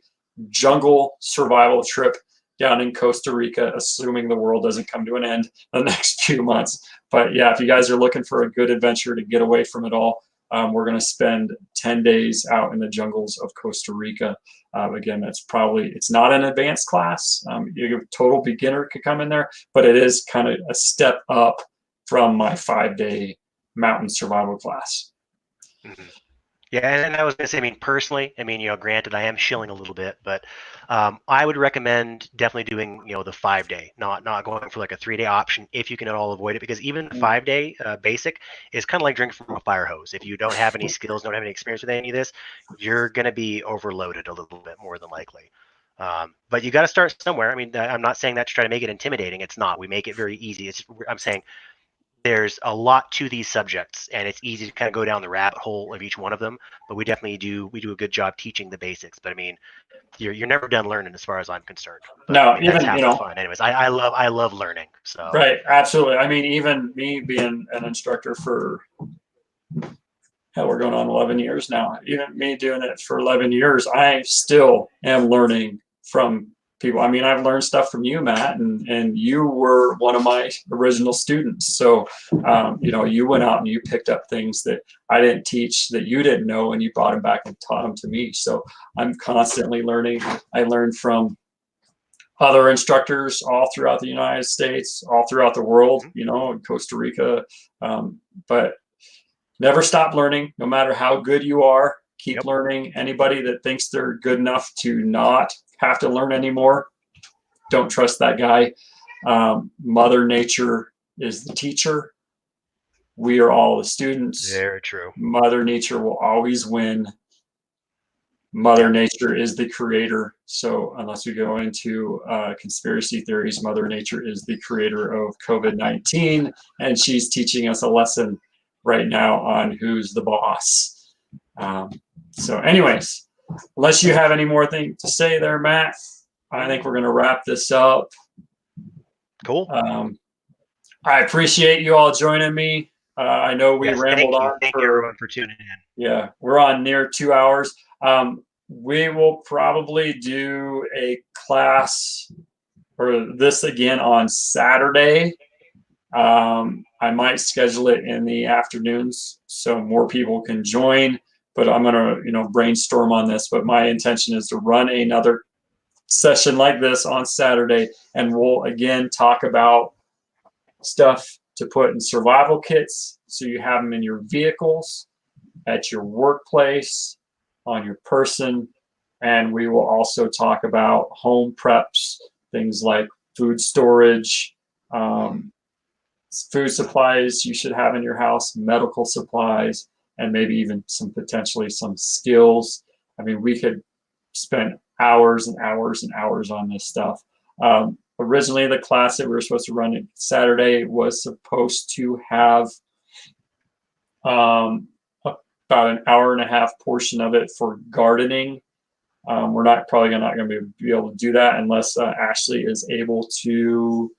jungle survival trip down in Costa Rica, assuming the world doesn't come to an end the next few months. But yeah, if you guys are looking for a good adventure to get away from it all, we're going to spend 10 days out in the jungles of Costa Rica. Again, it's not an advanced class. A total beginner could come in there, but it is kind of a step up from my 5-day mountain survival class. Mm-hmm. Yeah, and I was gonna say, I mean, personally, I mean, granted, I am shilling a little bit, but I would recommend definitely doing, the 5-day, not going for like a 3-day option if you can at all avoid it, because even the 5-day basic is kind of like drinking from a fire hose. If you don't have any skills, don't have any experience with any of this, you're gonna be overloaded a little bit more than likely. But you got to start somewhere. I mean, I'm not saying that to try to make it intimidating. It's not. We make it very easy. I'm saying there's a lot to these subjects, and it's easy to kind of go down the rabbit hole of each one of them, but we do a good job teaching the basics. But I mean, you're never done learning as far as I'm concerned. But, no, I mean, even that's half the fun. Anyways, I love learning. So right, absolutely. I mean, even me being an instructor for, hell, we're going on 11 years now. Even me doing it for 11 years, I still am learning from people. I mean, I've learned stuff from you, Matt, and you were one of my original students. So, you went out and you picked up things that I didn't teach, that you didn't know, and you brought them back and taught them to me. So I'm constantly learning. I learned from other instructors all throughout the United States, all throughout the world, in Costa Rica. But never stop learning, no matter how good you are. Keep learning. Anybody that thinks they're good enough to not have to learn anymore, don't trust that guy. Mother Nature is the teacher. We are all the students. very true. Mother Nature will always win. Mother Nature is the creator. So unless we go into conspiracy theories, Mother Nature is the creator of COVID-19, and she's teaching us a lesson right now on who's the boss. So anyways, unless you have any more thing to say there, Matt, I think we're going to wrap this up. Cool. I appreciate you all joining me. I know we rambled on. Thank you everyone for tuning in. Yeah, we're on near 2 hours. We will probably do a class or this again on Saturday. I might schedule it in the afternoons so more people can join, but I'm going to, brainstorm on this. But my intention is to run another session like this on Saturday, and we'll again talk about stuff to put in survival kits so you have them in your vehicles, at your workplace, on your person. And we will also talk about home preps, things like food storage, food supplies you should have in your house, medical supplies, and maybe even potentially some skills. I mean, we could spend hours and hours and hours on this stuff. Originally, the class that we were supposed to run on Saturday was supposed to have about an hour and a half portion of it for gardening. We're probably not going to be able to do that unless Ashley is able to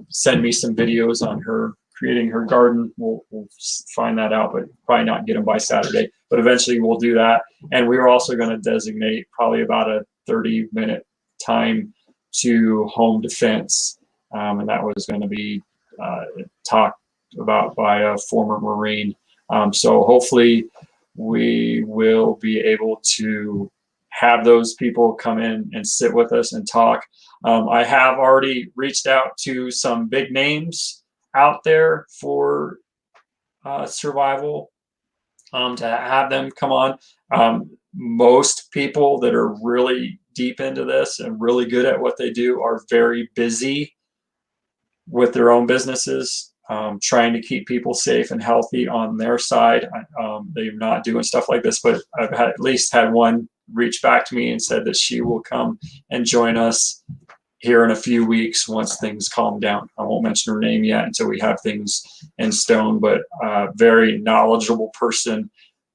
send me some videos on her creating her garden. We'll find that out, but probably not get them by Saturday. But eventually we'll do that. And we were also going to designate probably about a 30-minute time to home defense. And that was going to be talked about by a former Marine. So hopefully we will be able to have those people come in and sit with us and talk. I have already reached out to some big names out there for survival to have them come on. most people that are really deep into this and really good at what they do are very busy with their own businesses, trying to keep people safe and healthy on their side. They're not doing stuff like this, but I've at least had one reach back to me and said that she will come and join us here in a few weeks once things calm down. I won't mention her name yet until we have things in stone, but a very knowledgeable person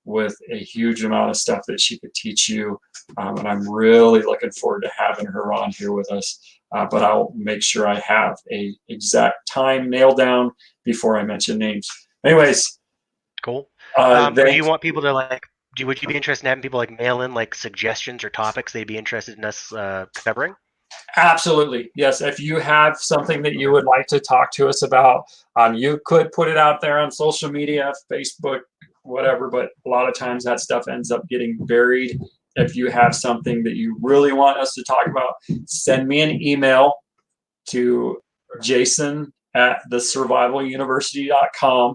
with a huge amount of stuff that she could teach you. And I'm really looking forward to having her on here with us. But I'll make sure I have a exact time nailed down before I mention names. Anyways. Cool. Do you want people to would you be interested in having people mail in suggestions or topics they'd be interested in us covering? Absolutely. Yes. If you have something that you would like to talk to us about, you could put it out there on social media, Facebook, whatever, but a lot of times that stuff ends up getting buried. If you have something that you really want us to talk about, send me an email to jason@thesurvivaluniversity.com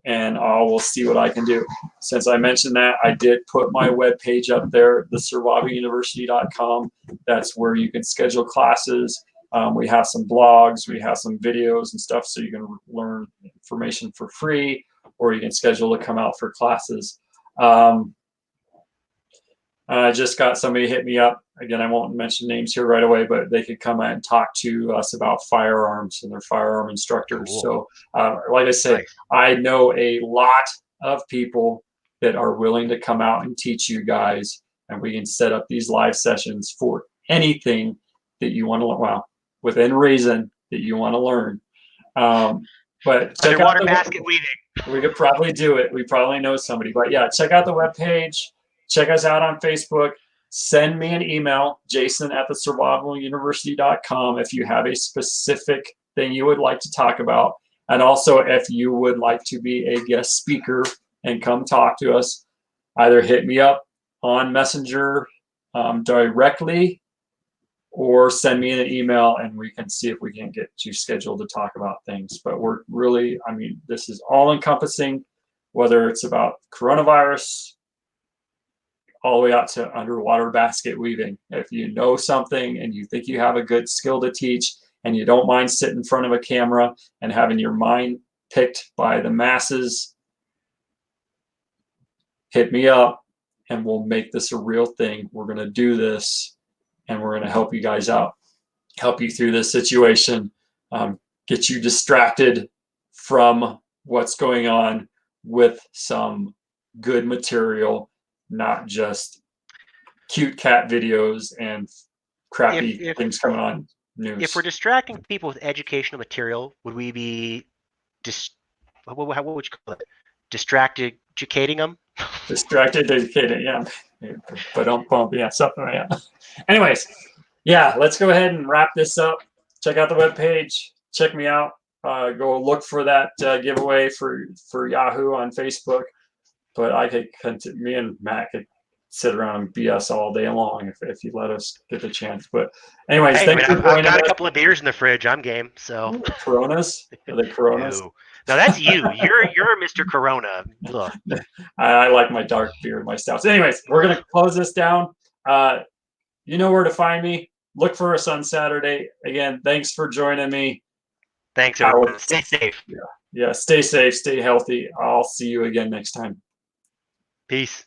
and I will see what I can do. Since I mentioned that, I did put my webpage up there, thesurvivaluniversity.com. That's where you can schedule classes. We have some blogs, we have some videos and stuff, so you can learn information for free, or you can schedule to come out for classes. I just got somebody hit me up. Again, I won't mention names here right away, but they could come and talk to us about firearms, and they're firearm instructors. Cool. So like I said, nice. I know a lot of people that are willing to come out and teach you guys, and we can set up these live sessions for anything that you want to learn. Well, within reason that you want to learn. But check out underwater basket weaving. We could probably do it. We probably know somebody. But yeah, check out the webpage. Check us out on Facebook. Send me an email, jason@thesurvivaluniversity.com, if you have a specific thing you would like to talk about. And also, if you would like to be a guest speaker and come talk to us, either hit me up on Messenger directly, or send me an email and we can see if we can get you scheduled to talk about things. But we're really, this is all encompassing, whether it's about coronavirus, all the way out to underwater basket weaving. If you know something and you think you have a good skill to teach and you don't mind sitting in front of a camera and having your mind picked by the masses, hit me up and we'll make this a real thing. We're going to do this and we're going to help you guys out, help you through this situation, get you distracted from what's going on with some good material, not just cute cat videos and crappy things coming on news. If we're distracting people with educational material, would we be what would you call it? Distracted-educating them? Distracted-educating, yeah. But don't pump, yeah, something like that. Anyways, yeah, let's go ahead and wrap this up. Check out the webpage. Check me out. Go look for that giveaway for Yahoo on Facebook. But me and Matt could sit around and BS all day long if you let us get the chance. But anyways, hey, I've got a couple of beers in the fridge. I'm game. So ooh, Coronas? Are they Coronas? No, that's you. You're Mr. Corona. I like my dark beer, my stouts. Anyways, we're gonna close this down. You know where to find me. Look for us on Saturday. Again, thanks for joining me. Thanks, everyone. Stay safe. Yeah, stay safe, stay healthy. I'll see you again next time. Peace.